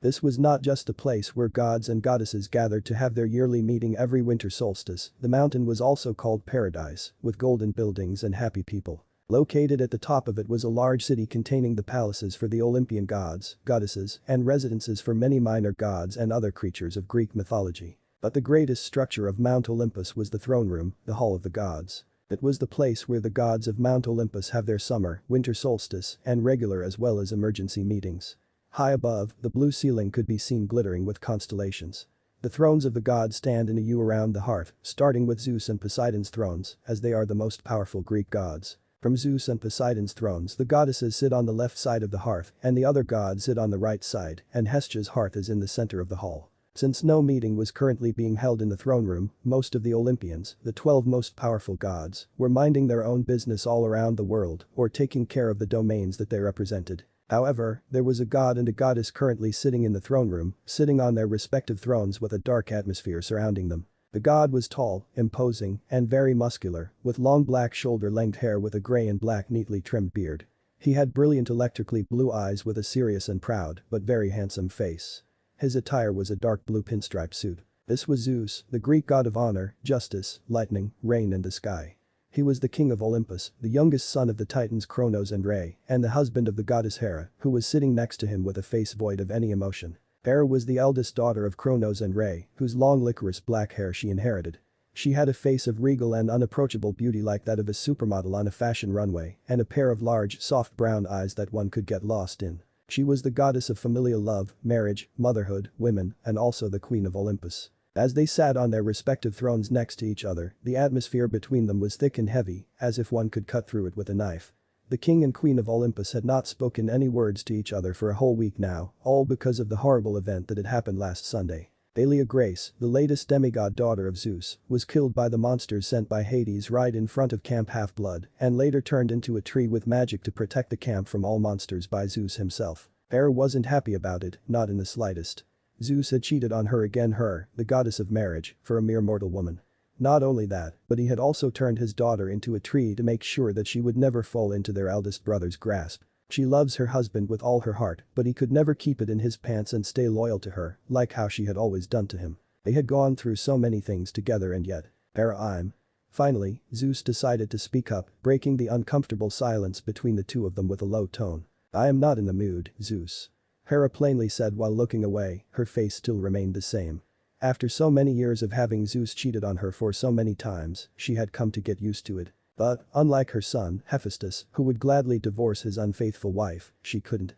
This was not just a place where gods and goddesses gathered to have their yearly meeting every winter solstice, the mountain was also called Paradise, with golden buildings and happy people. Located at the top of it was a large city containing the palaces for the Olympian gods, goddesses, and residences for many minor gods and other creatures of Greek mythology. But the greatest structure of Mount Olympus was the throne room, the Hall of the Gods. It was the place where the gods of Mount Olympus have their summer, winter solstice, and regular as well as emergency meetings. High above, the blue ceiling could be seen glittering with constellations. The thrones of the gods stand in a U around the hearth, starting with Zeus and Poseidon's thrones, as they are the most powerful Greek gods. From Zeus and Poseidon's thrones, the goddesses sit on the left side of the hearth and the other gods sit on the right side, and Hestia's hearth is in the center of the hall. Since no meeting was currently being held in the throne room, most of the Olympians, the 12 most powerful gods, were minding their own business all around the world or taking care of the domains that they represented. However, there was a god and a goddess currently sitting in the throne room, sitting on their respective thrones with a dark atmosphere surrounding them. The god was tall, imposing, and very muscular, with long black shoulder-length hair with a gray and black neatly trimmed beard. He had brilliant electrically blue eyes with a serious and proud but very handsome face. His attire was a dark blue pinstripe suit. This was Zeus, the Greek god of honor, justice, lightning, rain and the sky. He was the king of Olympus, the youngest son of the titans Kronos and Rhea, and the husband of the goddess Hera, who was sitting next to him with a face void of any emotion. Hera was the eldest daughter of Kronos and Rhea, whose long licorice black hair she inherited. She had a face of regal and unapproachable beauty like that of a supermodel on a fashion runway, and a pair of large, soft brown eyes that one could get lost in. She was the goddess of familial love, marriage, motherhood, women, and also the queen of Olympus. As they sat on their respective thrones next to each other, the atmosphere between them was thick and heavy, as if one could cut through it with a knife. The king and queen of Olympus had not spoken any words to each other for a whole week now, all because of the horrible event that had happened last Sunday. Thalia Grace, the latest demigod daughter of Zeus, was killed by the monsters sent by Hades right in front of Camp Half-Blood and later turned into a tree with magic to protect the camp from all monsters by Zeus himself. Hera wasn't happy about it, not in the slightest. Zeus had cheated on her again, her, the goddess of marriage, for a mere mortal woman. Not only that, but he had also turned his daughter into a tree to make sure that she would never fall into their eldest brother's grasp. She loves her husband with all her heart, but he could never keep it in his pants and stay loyal to her, like how she had always done to him. They had gone through so many things together and yet. Hera. Finally, Zeus decided to speak up, breaking the uncomfortable silence between the two of them with a low tone. I am not in the mood, Zeus. Hera plainly said while looking away, her face still remained the same. After so many years of having Zeus cheated on her for so many times, she had come to get used to it. But, unlike her son, Hephaestus, who would gladly divorce his unfaithful wife, she couldn't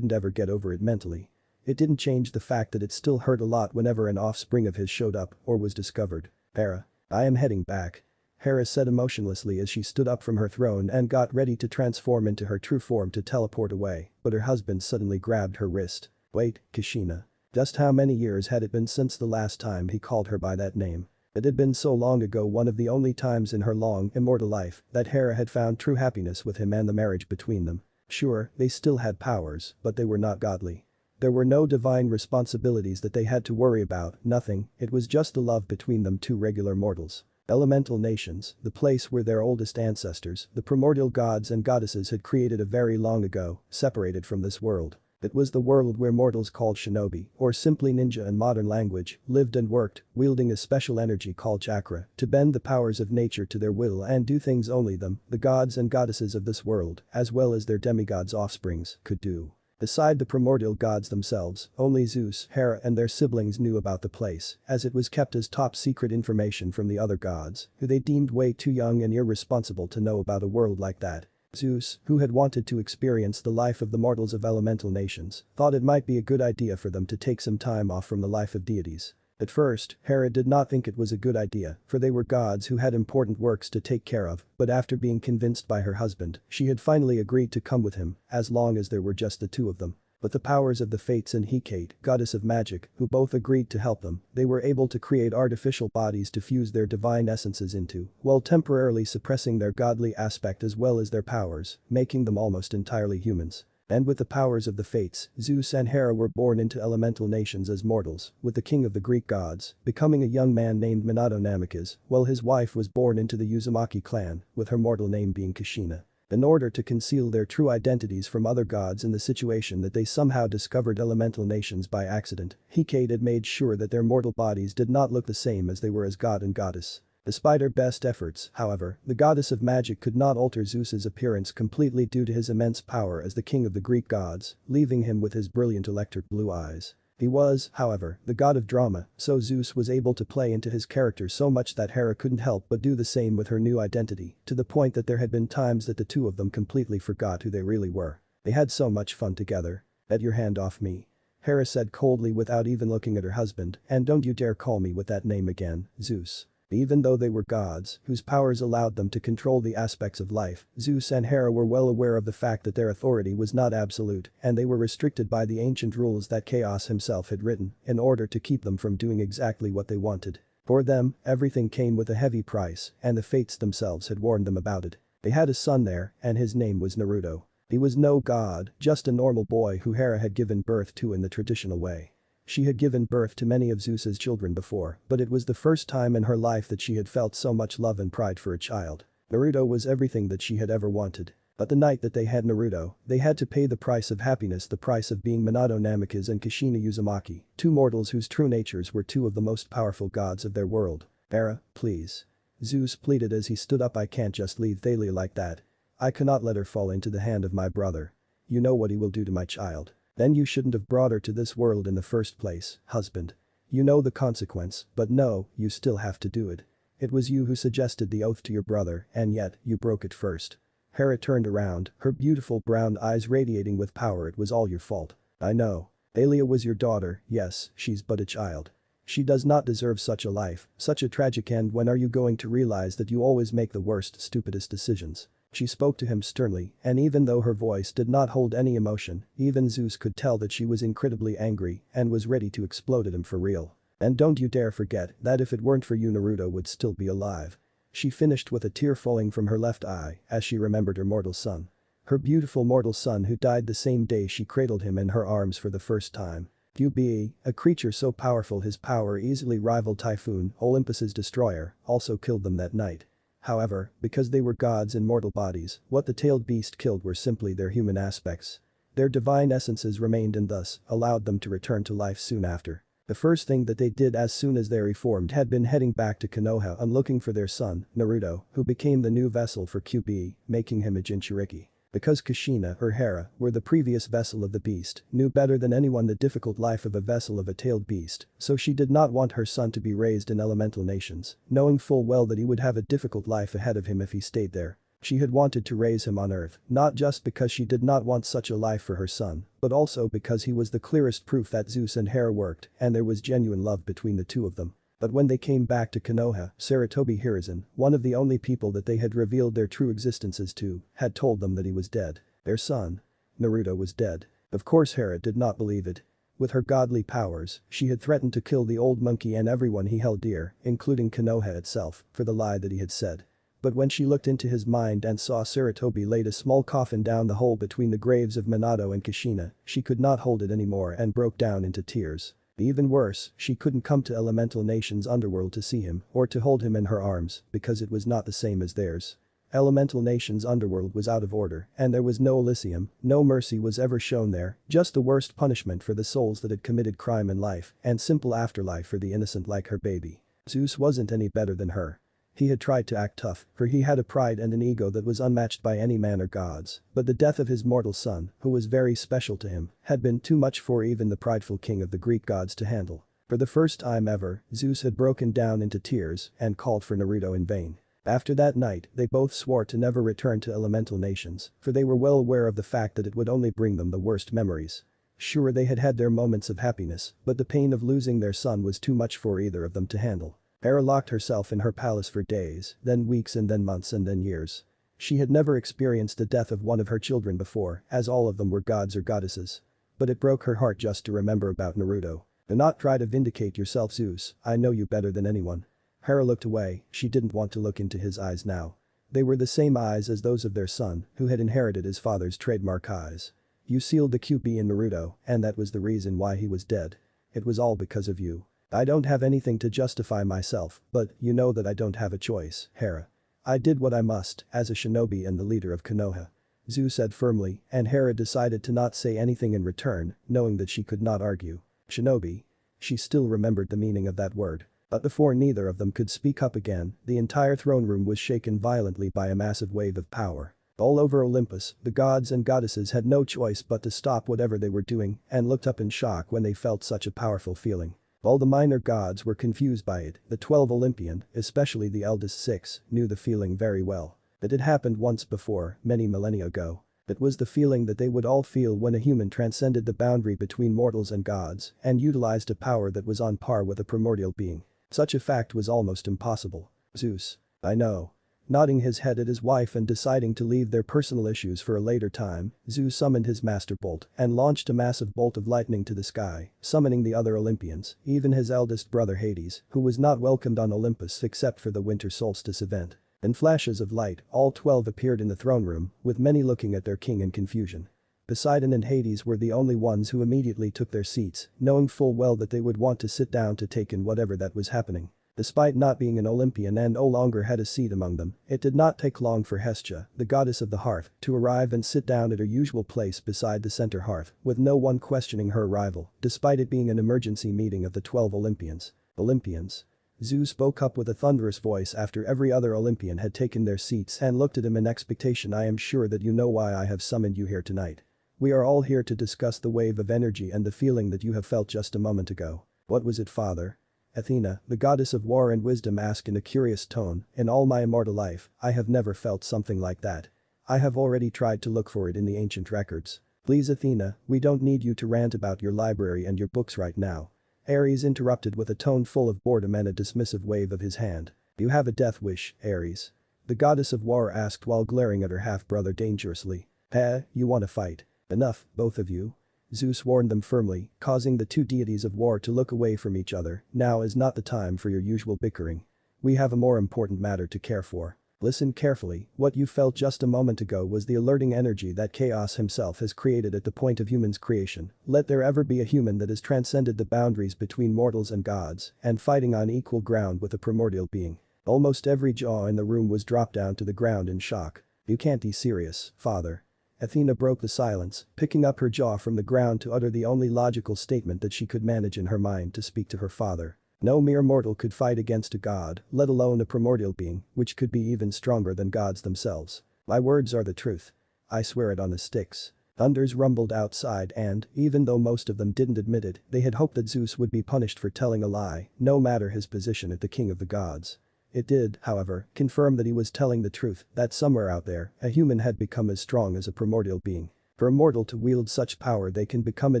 ever get over it mentally. It didn't change the fact that it still hurt a lot whenever an offspring of his showed up or was discovered. Hera. I am heading back. Hera said emotionlessly as she stood up from her throne and got ready to transform into her true form to teleport away, but her husband suddenly grabbed her wrist. Wait, Kushina. Just how many years had it been since the last time he called her by that name? It had been so long ago, one of the only times in her long, immortal life that Hera had found true happiness with him and the marriage between them. Sure, they still had powers, but they were not godly. There were no divine responsibilities that they had to worry about, nothing, it was just the love between them, two regular mortals. Elemental nations, the place where their oldest ancestors, the primordial gods and goddesses had created a very long ago, separated from this world. It was the world where mortals called shinobi, or simply ninja in modern language, lived and worked, wielding a special energy called chakra, to bend the powers of nature to their will and do things only them, the gods and goddesses of this world, as well as their demigods' offsprings, could do. Beside the primordial gods themselves, only Zeus, Hera and their siblings knew about the place, as it was kept as top secret information from the other gods, who they deemed way too young and irresponsible to know about a world like that. Zeus, who had wanted to experience the life of the mortals of elemental nations, thought it might be a good idea for them to take some time off from the life of deities. At first, Hera did not think it was a good idea, for they were gods who had important works to take care of, but after being convinced by her husband, she had finally agreed to come with him, as long as there were just the two of them. But the powers of the Fates and Hecate, goddess of magic, who both agreed to help them, they were able to create artificial bodies to fuse their divine essences into, while temporarily suppressing their godly aspect as well as their powers, making them almost entirely humans. And with the powers of the Fates, Zeus and Hera were born into elemental nations as mortals, with the king of the Greek gods becoming a young man named Minato Namikaze, while his wife was born into the Uzumaki clan, with her mortal name being Kushina. In order to conceal their true identities from other gods in the situation that they somehow discovered elemental nations by accident, Hecate had made sure that their mortal bodies did not look the same as they were as god and goddess. Despite her best efforts, however, the goddess of magic could not alter Zeus's appearance completely due to his immense power as the king of the Greek gods, leaving him with his brilliant electric blue eyes. He was, however, the god of drama, so Zeus was able to play into his character so much that Hera couldn't help but do the same with her new identity, to the point that there had been times that the two of them completely forgot who they really were. They had so much fun together. "Get your hand off me," Hera said coldly without even looking at her husband, "and don't you dare call me with that name again, Zeus." Even though they were gods, whose powers allowed them to control the aspects of life, Zeus and Hera were well aware of the fact that their authority was not absolute, and they were restricted by the ancient rules that Chaos himself had written, in order to keep them from doing exactly what they wanted. For them, everything came with a heavy price, and the fates themselves had warned them about it. They had a son there, and his name was Naruto. He was no god, just a normal boy who Hera had given birth to in the traditional way. She had given birth to many of Zeus's children before, but it was the first time in her life that she had felt so much love and pride for a child. Naruto was everything that she had ever wanted. But the night that they had Naruto, they had to pay the price of happiness, the price of being Minato Namikaze and Kushina Uzumaki, two mortals whose true natures were two of the most powerful gods of their world. "Hera, please," Zeus pleaded as he stood up. "I can't just leave Thalia like that. I cannot let her fall into the hand of my brother. You know what he will do to my child. Then you shouldn't have brought her to this world in the first place, husband. You know the consequence, but no, you still have to do it. It was you who suggested the oath to your brother, and yet, you broke it first." Hera turned around, her beautiful brown eyes radiating with power. "It was all your fault. I know. Thalia was your daughter, yes, she's but a child. She does not deserve such a life, such a tragic end. When are you going to realize that you always make the worst, stupidest decisions?" She spoke to him sternly, and even though her voice did not hold any emotion, even Zeus could tell that she was incredibly angry and was ready to explode at him for real. "And don't you dare forget that if it weren't for you, Naruto would still be alive." She finished with a tear falling from her left eye as she remembered her mortal son. Her beautiful mortal son who died the same day she cradled him in her arms for the first time. QBE, a creature so powerful his power easily rivaled Typhoon, Olympus's destroyer, also killed them that night. However, because they were gods in mortal bodies, what the tailed beast killed were simply their human aspects. Their divine essences remained and thus allowed them to return to life soon after. The first thing that they did as soon as they reformed had been heading back to Konoha and looking for their son, Naruto, who became the new vessel for QBE, making him a Jinchuriki. Because Kushina, or Hera, were the previous vessel of the beast, knew better than anyone the difficult life of a vessel of a tailed beast, so she did not want her son to be raised in elemental nations, knowing full well that he would have a difficult life ahead of him if he stayed there. She had wanted to raise him on Earth, not just because she did not want such a life for her son, but also because he was the clearest proof that Zeus and Hera worked and there was genuine love between the two of them. But when they came back to Konoha, Sarutobi Hiruzen, one of the only people that they had revealed their true existences to, had told them that he was dead. Their son, Naruto, was dead. Of course Hera did not believe it. With her godly powers, she had threatened to kill the old monkey and everyone he held dear, including Konoha itself, for the lie that he had said. But when she looked into his mind and saw Sarutobi laid a small coffin down the hole between the graves of Minato and Kushina, she could not hold it anymore and broke down into tears. Even worse, she couldn't come to Elemental Nation's underworld to see him or to hold him in her arms because it was not the same as theirs. Elemental Nation's underworld was out of order and there was no Elysium, no mercy was ever shown there, just the worst punishment for the souls that had committed crime in life and simple afterlife for the innocent like her baby. Zeus wasn't any better than her. He had tried to act tough, for he had a pride and an ego that was unmatched by any man or gods, but the death of his mortal son, who was very special to him, had been too much for even the prideful king of the Greek gods to handle. For the first time ever, Zeus had broken down into tears and called for Naruto in vain. After that night, they both swore to never return to Elemental Nations, for they were well aware of the fact that it would only bring them the worst memories. Sure, they had had their moments of happiness, but the pain of losing their son was too much for either of them to handle. Hera locked herself in her palace for days, then weeks and then months and then years. She had never experienced the death of one of her children before, as all of them were gods or goddesses. But it broke her heart just to remember about Naruto. "Do not try to vindicate yourself, Zeus, I know you better than anyone." Hera looked away, she didn't want to look into his eyes now. They were the same eyes as those of their son, who had inherited his father's trademark eyes. "You sealed the QB in Naruto, and that was the reason why he was dead. It was all because of you. I don't have anything to justify myself, but you know that I don't have a choice, Hera." I did what I must, as a shinobi and the leader of Konoha. Zeus said firmly, and Hera decided to not say anything in return, knowing that she could not argue. Shinobi. She still remembered the meaning of that word. But before neither of them could speak up again, the entire throne room was shaken violently by a massive wave of power. All over Olympus, the gods and goddesses had no choice but to stop whatever they were doing and looked up in shock when they felt such a powerful feeling. All the minor gods were confused by it, the 12 Olympian, especially the eldest 6, knew the feeling very well. It had happened once before, many millennia ago. It was the feeling that they would all feel when a human transcended the boundary between mortals and gods and utilized a power that was on par with a primordial being. Such a fact was almost impossible. Zeus. I know. Nodding his head at his wife and deciding to leave their personal issues for a later time, Zeus summoned his master bolt and launched a massive bolt of lightning to the sky, summoning the other Olympians, even his eldest brother Hades, who was not welcomed on Olympus except for the winter solstice event. In flashes of light, all 12 appeared in the throne room, with many looking at their king in confusion. Poseidon and Hades were the only ones who immediately took their seats, knowing full well that they would want to sit down to take in whatever that was happening. Despite not being an Olympian and no longer had a seat among them, it did not take long for Hestia, the goddess of the hearth, to arrive and sit down at her usual place beside the center hearth, with no one questioning her arrival, despite it being an emergency meeting of the 12 Olympians. Olympians. Zeus spoke up with a thunderous voice after every other Olympian had taken their seats and looked at him in expectation. I am sure that you know why I have summoned you here tonight. We are all here to discuss the wave of energy and the feeling that you have felt just a moment ago. What was it, father? Athena, the goddess of war and wisdom, asked in a curious tone. In all my immortal life, I have never felt something like that. I have already tried to look for it in the ancient records. Please Athena, we don't need you to rant about your library and your books right now. Ares interrupted with a tone full of boredom and a dismissive wave of his hand. You have a death wish, Ares. The goddess of war asked while glaring at her half-brother dangerously. You want to fight? Enough, both of you. Zeus warned them firmly, causing the two deities of war to look away from each other. Now is not the time for your usual bickering. We have a more important matter to care for. Listen carefully, what you felt just a moment ago was the alerting energy that Chaos himself has created at the point of humans' creation. Let there ever be a human that has transcended the boundaries between mortals and gods and fighting on equal ground with a primordial being. Almost every jaw in the room was dropped down to the ground in shock. You can't be serious, father. Athena broke the silence, picking up her jaw from the ground to utter the only logical statement that she could manage in her mind to speak to her father. No mere mortal could fight against a god, let alone a primordial being, which could be even stronger than gods themselves. My words are the truth. I swear it on the sticks. Thunders rumbled outside and, even though most of them didn't admit it, they had hoped that Zeus would be punished for telling a lie, no matter his position as the king of the gods. It did, however, confirm that he was telling the truth, that somewhere out there, a human had become as strong as a primordial being. For a mortal to wield such power, they can become a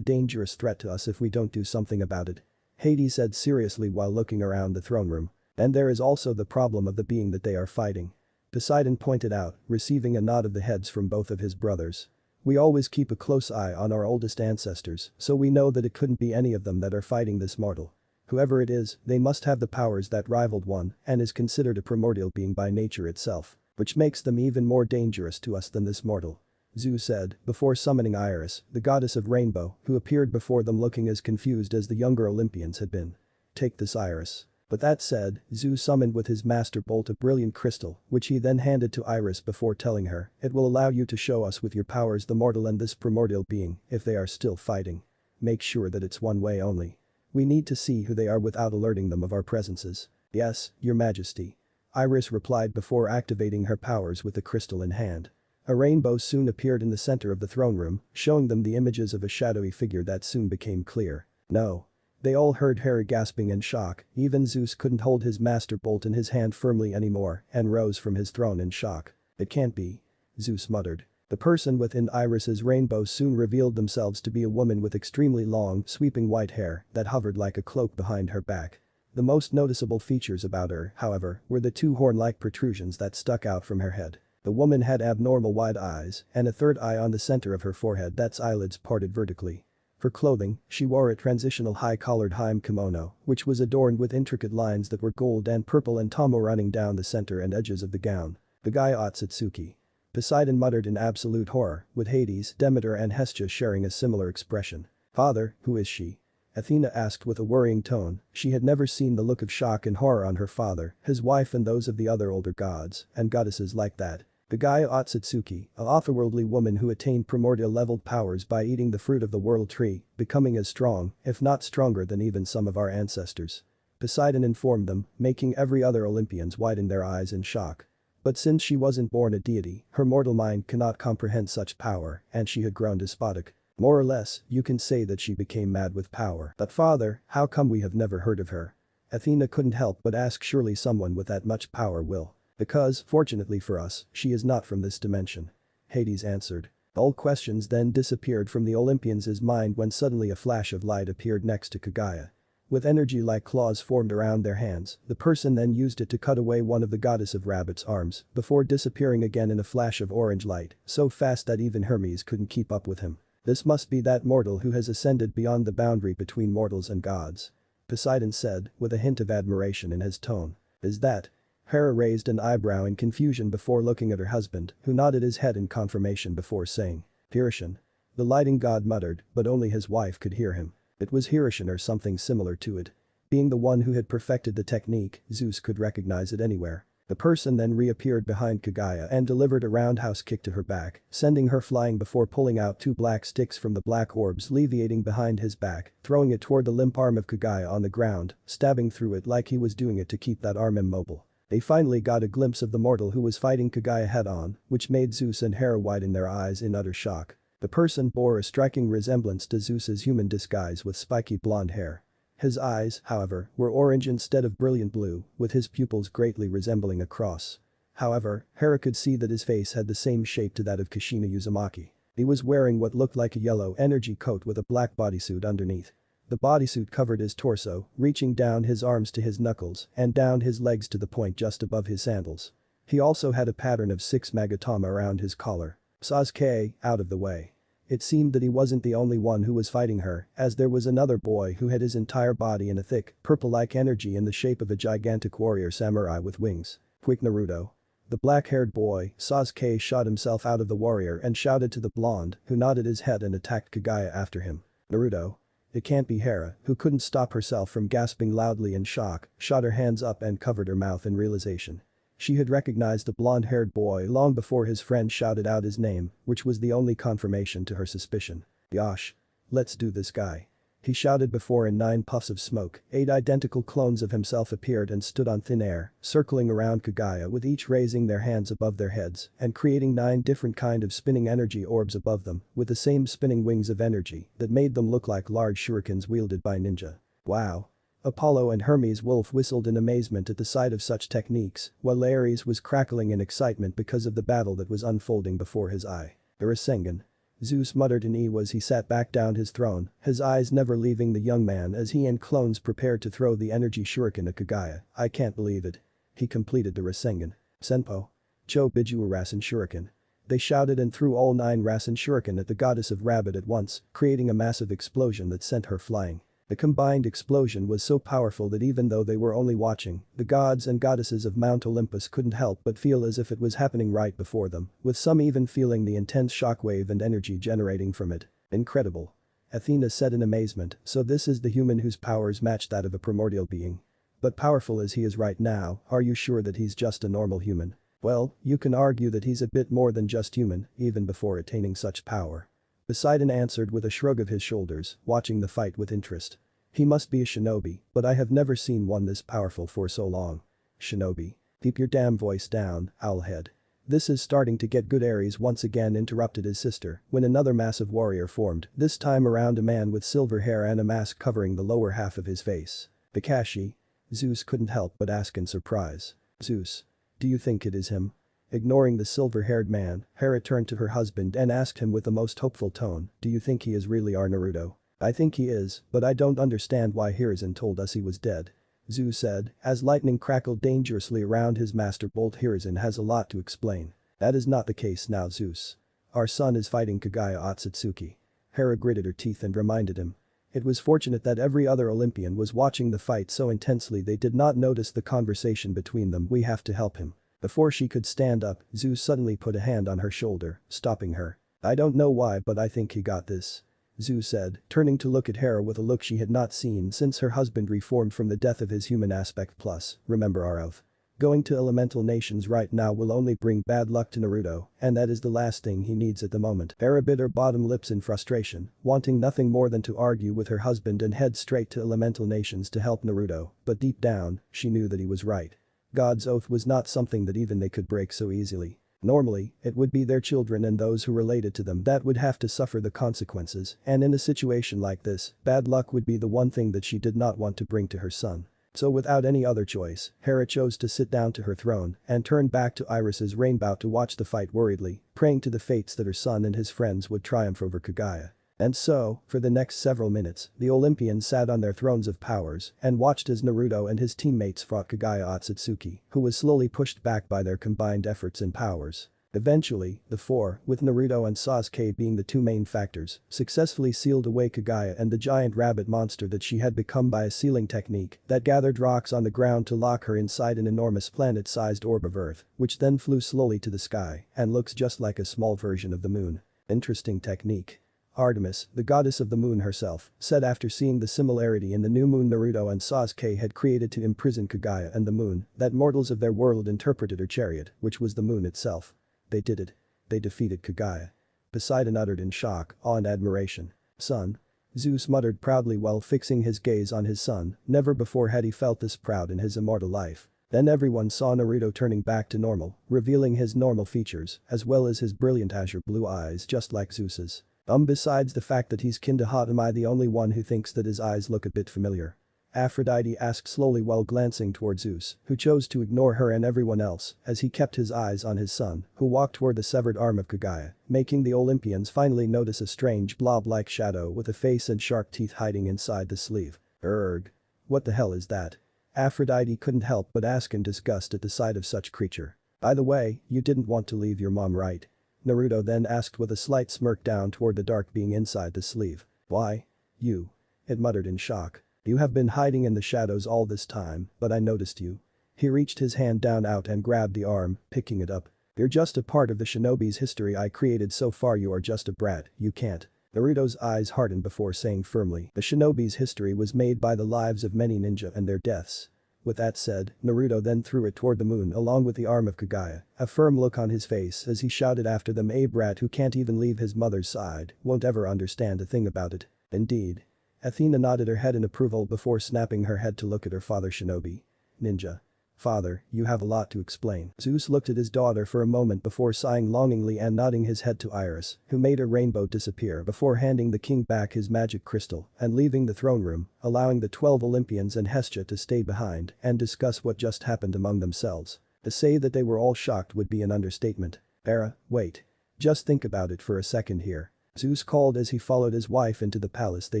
dangerous threat to us if we don't do something about it. Hades said seriously while looking around the throne room. And there is also the problem of the being that they are fighting. Poseidon pointed out, receiving a nod of the heads from both of his brothers. We always keep a close eye on our oldest ancestors, so we know that it couldn't be any of them that are fighting this mortal. Whoever it is, they must have the powers that rivaled one and is considered a primordial being by nature itself, which makes them even more dangerous to us than this mortal. Zeus said, before summoning Iris, the goddess of rainbow, who appeared before them looking as confused as the younger Olympians had been. Take this, Iris. But that said, Zeus summoned with his master bolt a brilliant crystal, which he then handed to Iris before telling her, it will allow you to show us with your powers the mortal and this primordial being, if they are still fighting. Make sure that it's one way only. We need to see who they are without alerting them of our presences. Yes, your majesty. Iris replied before activating her powers with the crystal in hand. A rainbow soon appeared in the center of the throne room, showing them the images of a shadowy figure that soon became clear. No. They all heard Hera gasping in shock, even Zeus couldn't hold his master bolt in his hand firmly anymore and rose from his throne in shock. It can't be. Zeus muttered. The person within Iris's rainbow soon revealed themselves to be a woman with extremely long, sweeping white hair that hovered like a cloak behind her back. The most noticeable features about her, however, were the two horn-like protrusions that stuck out from her head. The woman had abnormal wide eyes and a third eye on the center of her forehead that's eyelids parted vertically. For clothing, she wore a transitional high-collared Harem kimono, which was adorned with intricate lines that were gold and purple and tomo running down the center and edges of the gown. The guy Otsutsuki. Poseidon muttered in absolute horror, with Hades, Demeter and Hestia sharing a similar expression. Father, who is she? Athena asked with a worrying tone. She had never seen the look of shock and horror on her father, his wife and those of the other older gods and goddesses like that. Kagaya Otsutsuki, a otherworldly woman who attained primordial-level powers by eating the fruit of the world tree, becoming as strong, if not stronger than even some of our ancestors. Poseidon informed them, making every other Olympians widen their eyes in shock. But since she wasn't born a deity, her mortal mind cannot comprehend such power, and she had grown despotic. More or less, you can say that she became mad with power. But father, how come we have never heard of her? Athena couldn't help but ask, surely someone with that much power will. Because, fortunately for us, she is not from this dimension. Hades answered. All questions then disappeared from the Olympians' mind when suddenly a flash of light appeared next to Kagaya. With energy like claws formed around their hands, the person then used it to cut away one of the goddess of rabbit's arms before disappearing again in a flash of orange light, so fast that even Hermes couldn't keep up with him. This must be that mortal who has ascended beyond the boundary between mortals and gods. Poseidon said, with a hint of admiration in his tone. Is that? Hera raised an eyebrow in confusion before looking at her husband, who nodded his head in confirmation before saying. Hiroshine. The lighting god muttered, but only his wife could hear him. It was Hiroshine or something similar to it. Being the one who had perfected the technique, Zeus could recognize it anywhere. The person then reappeared behind Kagaya and delivered a roundhouse kick to her back, sending her flying before pulling out two black sticks from the black orbs leviating behind his back, throwing it toward the limp arm of Kagaya on the ground, stabbing through it like he was doing it to keep that arm immobile. They finally got a glimpse of the mortal who was fighting Kagaya head-on, which made Zeus and Hera widen their eyes in utter shock. The person bore a striking resemblance to Zeus's human disguise with spiky blonde hair. His eyes, however, were orange instead of brilliant blue, with his pupils greatly resembling a cross. However, Hera could see that his face had the same shape to that of Kushina Uzumaki. He was wearing what looked like a yellow energy coat with a black bodysuit underneath. The bodysuit covered his torso, reaching down his arms to his knuckles and down his legs to the point just above his sandals. He also had a pattern of 6 magatama around his collar. Sasuke, out of the way. It seemed that he wasn't the only one who was fighting her, as there was another boy who had his entire body in a thick, purple-like energy in the shape of a gigantic warrior samurai with wings. Quick Naruto. The black-haired boy, Sasuke, shot himself out of the warrior and shouted to the blonde, who nodded his head and attacked Kagaya after him. Naruto. It can't be Hera, who couldn't stop herself from gasping loudly in shock, shot her hands up and covered her mouth in realization. She had recognized the blonde-haired boy long before his friend shouted out his name, which was the only confirmation to her suspicion. Yosh. Let's do this guy. He shouted before in 9 puffs of smoke, 8 identical clones of himself appeared and stood on thin air, circling around Kagaya with each raising their hands above their heads and creating 9 different kind of spinning energy orbs above them with the same spinning wings of energy that made them look like large shurikens wielded by ninja. Wow. Apollo and Hermes wolf whistled in amazement at the sight of such techniques, while Ares was crackling in excitement because of the battle that was unfolding before his eye. Rasengan. Zeus muttered in awe as he sat back down his throne, his eyes never leaving the young man as he and clones prepared to throw the energy shuriken at Kagaya. I can't believe it. He completed the Rasengan. Senpo. Cho Biju Rasen Shuriken. They shouted and threw all 9 Rasen Shuriken at the goddess of rabbit at once, creating a massive explosion that sent her flying. The combined explosion was so powerful that even though they were only watching, the gods and goddesses of Mount Olympus couldn't help but feel as if it was happening right before them, with some even feeling the intense shockwave and energy generating from it. Incredible. Athena said in amazement, so this is the human whose powers match that of a primordial being. But powerful as he is right now, are you sure that he's just a normal human? Well, you can argue that he's a bit more than just human, even before attaining such power. Poseidon answered with a shrug of his shoulders, watching the fight with interest. He must be a shinobi, but I have never seen one this powerful for so long. Shinobi. Keep your damn voice down, owlhead. This is starting to get good. Ares once again interrupted his sister when another massive warrior formed, this time around a man with silver hair and a mask covering the lower half of his face. Kakashi. Zeus couldn't help but ask in surprise. Zeus. Do you think it is him? Ignoring the silver-haired man, Hera turned to her husband and asked him with the most hopeful tone, do you think he is really our Naruto? I think he is, but I don't understand why Hiruzen told us he was dead. Zeus said, as lightning crackled dangerously around his master bolt. Hiruzen has a lot to explain. That is not the case now, Zeus. Our son is fighting Kagaya Otsutsuki. Hera gritted her teeth and reminded him. It was fortunate that every other Olympian was watching the fight so intensely they did not notice the conversation between them. We have to help him. Before she could stand up, Zeus suddenly put a hand on her shoulder, stopping her. I don't know why, but I think he got this. Zeus said, turning to look at Hera with a look she had not seen since her husband reformed from the death of his human aspect. Plus, remember Arav. Going to elemental nations right now will only bring bad luck to Naruto, and that is the last thing he needs at the moment. Hera bit her bottom lips in frustration, wanting nothing more than to argue with her husband and head straight to elemental nations to help Naruto, but deep down, she knew that he was right. God's oath was not something that even they could break so easily. Normally, it would be their children and those who related to them that would have to suffer the consequences, and in a situation like this, bad luck would be the one thing that she did not want to bring to her son. So without any other choice, Hera chose to sit down to her throne and turned back to Iris's rainbow to watch the fight worriedly, praying to the fates that her son and his friends would triumph over Kagaya. And so, for the next several minutes, the Olympians sat on their thrones of powers and watched as Naruto and his teammates fought Kagaya Otsutsuki, who was slowly pushed back by their combined efforts and powers. Eventually, the four, with Naruto and Sasuke being the two main factors, successfully sealed away Kagaya and the giant rabbit monster that she had become by a sealing technique that gathered rocks on the ground to lock her inside an enormous planet-sized orb of Earth, which then flew slowly to the sky and looks just like a small version of the moon. Interesting technique. Artemis, the goddess of the moon herself, said after seeing the similarity in the new moon Naruto and Sasuke had created to imprison Kagaya and the moon, that mortals of their world interpreted her chariot, which was the moon itself. They did it. They defeated Kagaya. Poseidon uttered in shock, awe and admiration. Son. Zeus muttered proudly while fixing his gaze on his son, never before had he felt this proud in his immortal life. Then everyone saw Naruto turning back to normal, revealing his normal features, as well as his brilliant azure blue eyes just like Zeus's. Besides the fact that he's kin to Hot, am I the only one who thinks that his eyes look a bit familiar? Aphrodite asked slowly while glancing toward Zeus, who chose to ignore her and everyone else as he kept his eyes on his son, who walked toward the severed arm of Kagaya, making the Olympians finally notice a strange blob-like shadow with a face and sharp teeth hiding inside the sleeve. Erg. What the hell is that? Aphrodite couldn't help but ask in disgust at the sight of such creature. By the way, you didn't want to leave your mom, right? Naruto then asked with a slight smirk down toward the dark being inside the sleeve. Why? You. It muttered in shock. You have been hiding in the shadows all this time, but I noticed you. He reached his hand down out and grabbed the arm, picking it up. You're just a part of the shinobi's history I created so far. You are just a brat, you can't. Naruto's eyes hardened before saying firmly, the shinobi's history was made by the lives of many ninja and their deaths. With that said, Naruto then threw it toward the moon along with the arm of Kagaya, a firm look on his face as he shouted after them, a brat who can't even leave his mother's side won't ever understand a thing about it. Indeed. Athena nodded her head in approval before snapping her head to look at her father shinobi. Ninja. Father, you have a lot to explain. Zeus looked at his daughter for a moment before sighing longingly and nodding his head to Iris, who made her rainbow disappear before handing the king back his magic crystal and leaving the throne room, allowing the 12 Olympians and Hestia to stay behind and discuss what just happened among themselves. To say that they were all shocked would be an understatement. Hera, wait. Just think about it for a second here. Zeus called as he followed his wife into the palace they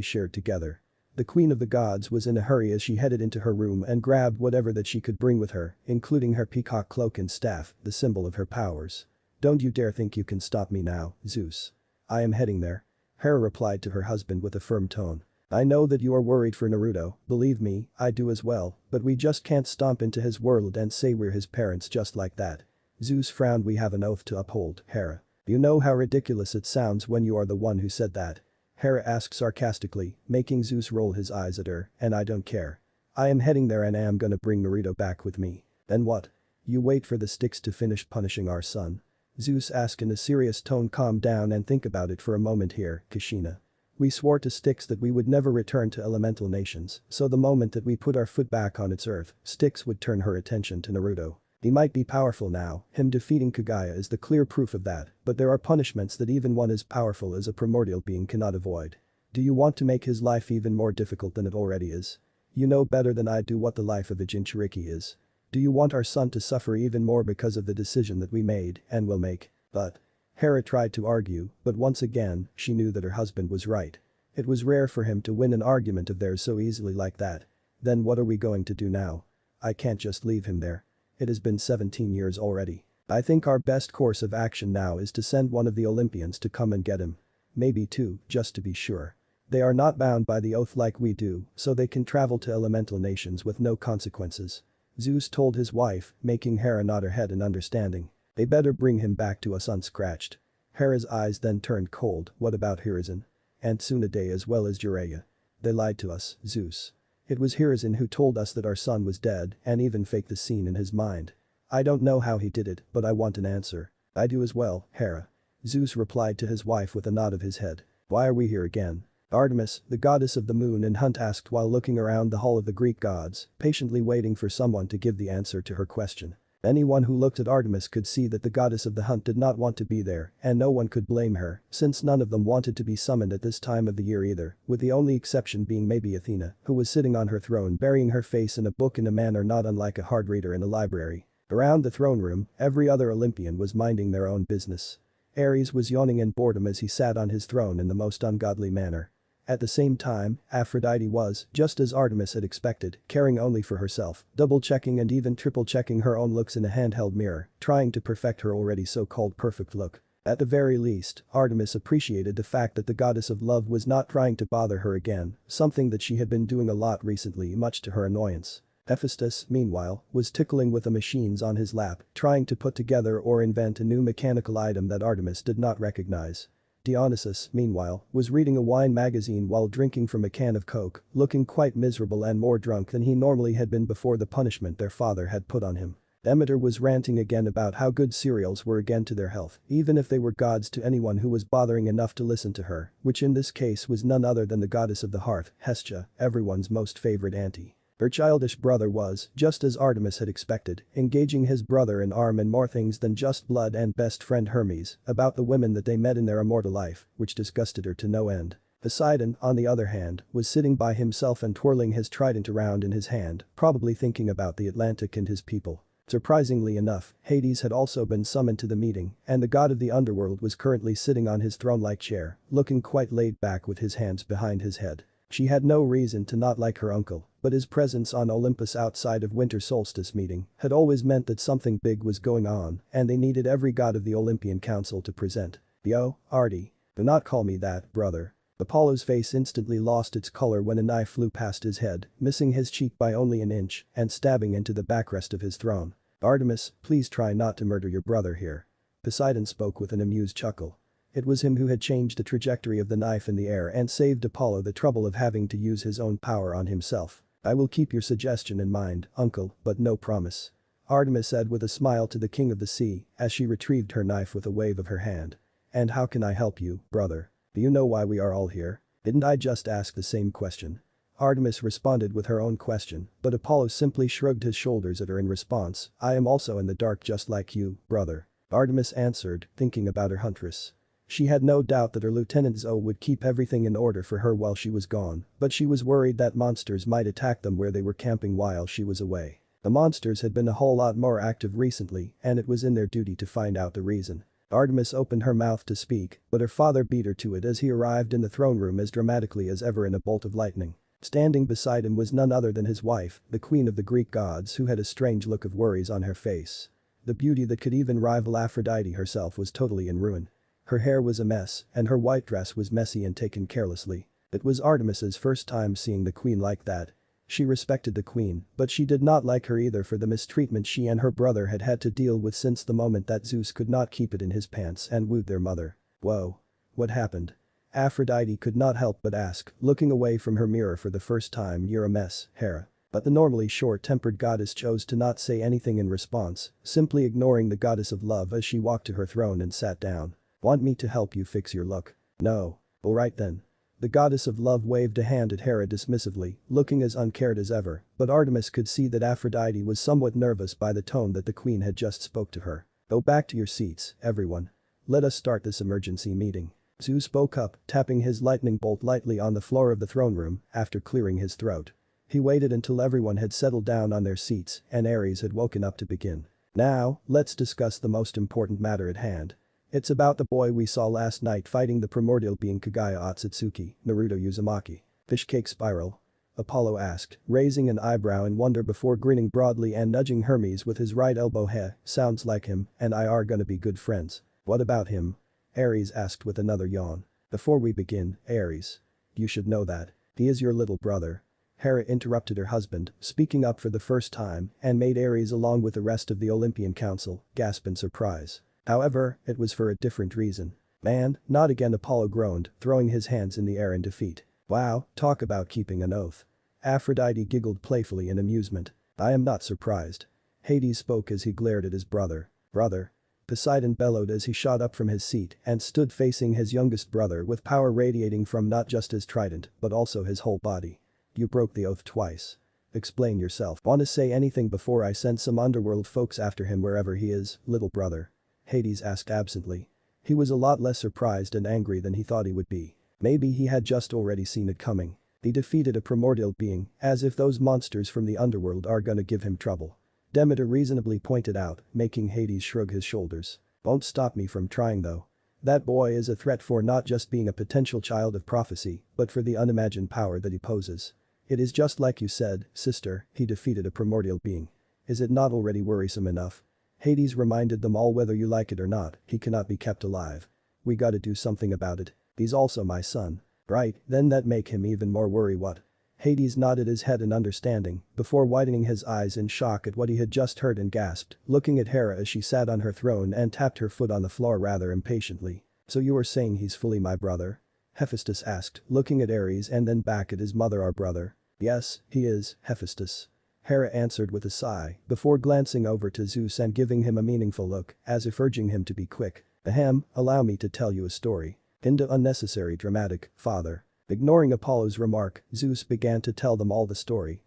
shared together. The queen of the gods was in a hurry as she headed into her room and grabbed whatever that she could bring with her, including her peacock cloak and staff, the symbol of her powers. Don't you dare think you can stop me now, Zeus. I am heading there. Hera replied to her husband with a firm tone. I know that you are worried for Naruto, believe me, I do as well, but we just can't stomp into his world and say we're his parents just like that. Zeus frowned. We have an oath to uphold, Hera. You know how ridiculous it sounds when you are the one who said that. Hera asked sarcastically, making Zeus roll his eyes at her, and I don't care. I am heading there and I am gonna bring Naruto back with me. Then what? You wait for the sticks to finish punishing our son? Zeus asked in a serious tone. Calm down and think about it for a moment here, Kushina. We swore to Styx that we would never return to elemental nations, so the moment that we put our foot back on its earth, Styx would turn her attention to Naruto. He might be powerful now, him defeating Kagaya is the clear proof of that, but there are punishments that even one as powerful as a primordial being cannot avoid. Do you want to make his life even more difficult than it already is? You know better than I do what the life of a Jinchuriki is. Do you want our son to suffer even more because of the decision that we made and will make? But. Hera tried to argue, but once again, she knew that her husband was right. It was rare for him to win an argument of theirs so easily like that. Then what are we going to do now? I can't just leave him there. It has been 17 years already. I think our best course of action now is to send one of the Olympians to come and get him. Maybe two, just to be sure. They are not bound by the oath like we do, so they can travel to elemental nations with no consequences. Zeus told his wife, making Hera nod her head in understanding. They better bring him back to us unscratched. Hera's eyes then turned cold. What about Hiruzen? and Tsunade as well as Jiraiya. They lied to us, Zeus. It was Hiruzen who told us that our son was dead and even faked the scene in his mind. I don't know how he did it, but I want an answer. I do as well, Hera. Zeus replied to his wife with a nod of his head. Why are we here again? Artemis, the goddess of the moon and hunt asked while looking around the hall of the Greek gods, patiently waiting for someone to give the answer to her question. Anyone who looked at Artemis could see that the goddess of the hunt did not want to be there, and no one could blame her, since none of them wanted to be summoned at this time of the year either, with the only exception being maybe Athena, who was sitting on her throne burying her face in a book in a manner not unlike a hard reader in a library. Around the throne room, every other Olympian was minding their own business. Ares was yawning in boredom as he sat on his throne in the most ungodly manner. At the same time, Aphrodite was, just as Artemis had expected, caring only for herself, double-checking and even triple-checking her own looks in a handheld mirror, trying to perfect her already so-called perfect look. At the very least, Artemis appreciated the fact that the goddess of love was not trying to bother her again, something that she had been doing a lot recently much to her annoyance. Hephaestus, meanwhile, was tickling with the machines on his lap, trying to put together or invent a new mechanical item that Artemis did not recognize. Dionysus, meanwhile, was reading a wine magazine while drinking from a can of Coke, looking quite miserable and more drunk than he normally had been before the punishment their father had put on him. Demeter was ranting again about how good cereals were again to their health, even if they were gods to anyone who was bothering enough to listen to her, which in this case was none other than the goddess of the hearth, Hestia, everyone's most favorite auntie. Her childish brother was, just as Artemis had expected, engaging his brother in and more things than just blood and best friend Hermes about the women that they met in their immortal life, which disgusted her to no end. Poseidon, on the other hand, was sitting by himself and twirling his trident around in his hand, probably thinking about the Atlantic and his people. Surprisingly enough, Hades had also been summoned to the meeting, and the god of the underworld was currently sitting on his throne-like chair, looking quite laid back with his hands behind his head. She had no reason to not like her uncle, but his presence on Olympus outside of winter solstice meeting had always meant that something big was going on and they needed every god of the Olympian Council to present. Yo, Artie. Do not call me that, brother. Apollo's face instantly lost its color when a knife flew past his head, missing his cheek by only an inch and stabbing into the backrest of his throne. Artemis, please try not to murder your brother here. Poseidon spoke with an amused chuckle. It was him who had changed the trajectory of the knife in the air and saved Apollo the trouble of having to use his own power on himself. I will keep your suggestion in mind, uncle, but no promise. Artemis said with a smile to the king of the sea as she retrieved her knife with a wave of her hand. And how can I help you, brother? Do you know why we are all here? Didn't I just ask the same question? Artemis responded with her own question, but Apollo simply shrugged his shoulders at her in response. I am also in the dark just like you, brother. Artemis answered, thinking about her huntress. She had no doubt that her Lieutenant Zoe would keep everything in order for her while she was gone, but she was worried that monsters might attack them where they were camping while she was away. The monsters had been a whole lot more active recently and it was in their duty to find out the reason. Artemis opened her mouth to speak, but her father beat her to it as he arrived in the throne room as dramatically as ever in a bolt of lightning. Standing beside him was none other than his wife, the queen of the Greek gods who had a strange look of worries on her face. The beauty that could even rival Aphrodite herself was totally in ruin. Her hair was a mess, and her white dress was messy and taken carelessly. It was Artemis's first time seeing the queen like that. She respected the queen, but she did not like her either for the mistreatment she and her brother had had to deal with since the moment that Zeus could not keep it in his pants and wooed their mother. Whoa. What happened? Aphrodite could not help but ask, looking away from her mirror for the first time. You're a mess, Hera. But the normally short-tempered goddess chose to not say anything in response, simply ignoring the goddess of love as she walked to her throne and sat down. Want me to help you fix your look? No. Alright then. The goddess of love waved a hand at Hera dismissively, looking as uncared as ever, but Artemis could see that Aphrodite was somewhat nervous by the tone that the queen had just spoke to her. Go back to your seats, everyone. Let us start this emergency meeting. Zeus spoke up, tapping his lightning bolt lightly on the floor of the throne room after clearing his throat. He waited until everyone had settled down on their seats and Ares had woken up to begin. Now, let's discuss the most important matter at hand. It's about the boy we saw last night fighting the primordial being Kagaya Otsutsuki, Naruto Uzumaki. Fishcake spiral? Apollo asked, raising an eyebrow in wonder before grinning broadly and nudging Hermes with his right elbow. Sounds like him and I are gonna be good friends. What about him? Ares asked with another yawn. Before we begin, Ares. You should know that. He is your little brother. Hera interrupted her husband, speaking up for the first time and made Ares along with the rest of the Olympian Council gasp in surprise. However, it was for a different reason. Man, not again, Apollo groaned, throwing his hands in the air in defeat. Wow, talk about keeping an oath. Aphrodite giggled playfully in amusement. I am not surprised. Hades spoke as he glared at his brother. Brother. Poseidon bellowed as he shot up from his seat and stood facing his youngest brother with power radiating from not just his trident but also his whole body. You broke the oath twice. Explain yourself. Want to say anything before I send some underworld folks after him wherever he is, little brother? Hades asked absently. He was a lot less surprised and angry than he thought he would be. Maybe he had just already seen it coming. He defeated a primordial being, as if those monsters from the underworld are gonna give him trouble. Demeter reasonably pointed out, making Hades shrug his shoulders. Won't stop me from trying though. That boy is a threat for not just being a potential child of prophecy, but for the unimagined power that he poses. It is just like you said, sister, he defeated a primordial being. Is it not already worrisome enough? Hades reminded them all, whether you like it or not, he cannot be kept alive. We gotta do something about it. He's also my son. Right, then that make him even more worry. What? Hades nodded his head in understanding, before widening his eyes in shock at what he had just heard and gasped, looking at Hera as she sat on her throne and tapped her foot on the floor rather impatiently. So you are saying he's fully my brother? Hephaestus asked, looking at Ares and then back at his mother. Our brother. Yes, he is, Hephaestus. Hera answered with a sigh, before glancing over to Zeus and giving him a meaningful look, as if urging him to be quick. Ahem, allow me to tell you a story. Into unnecessary dramatic, father. Ignoring Apollo's remark, Zeus began to tell them all the story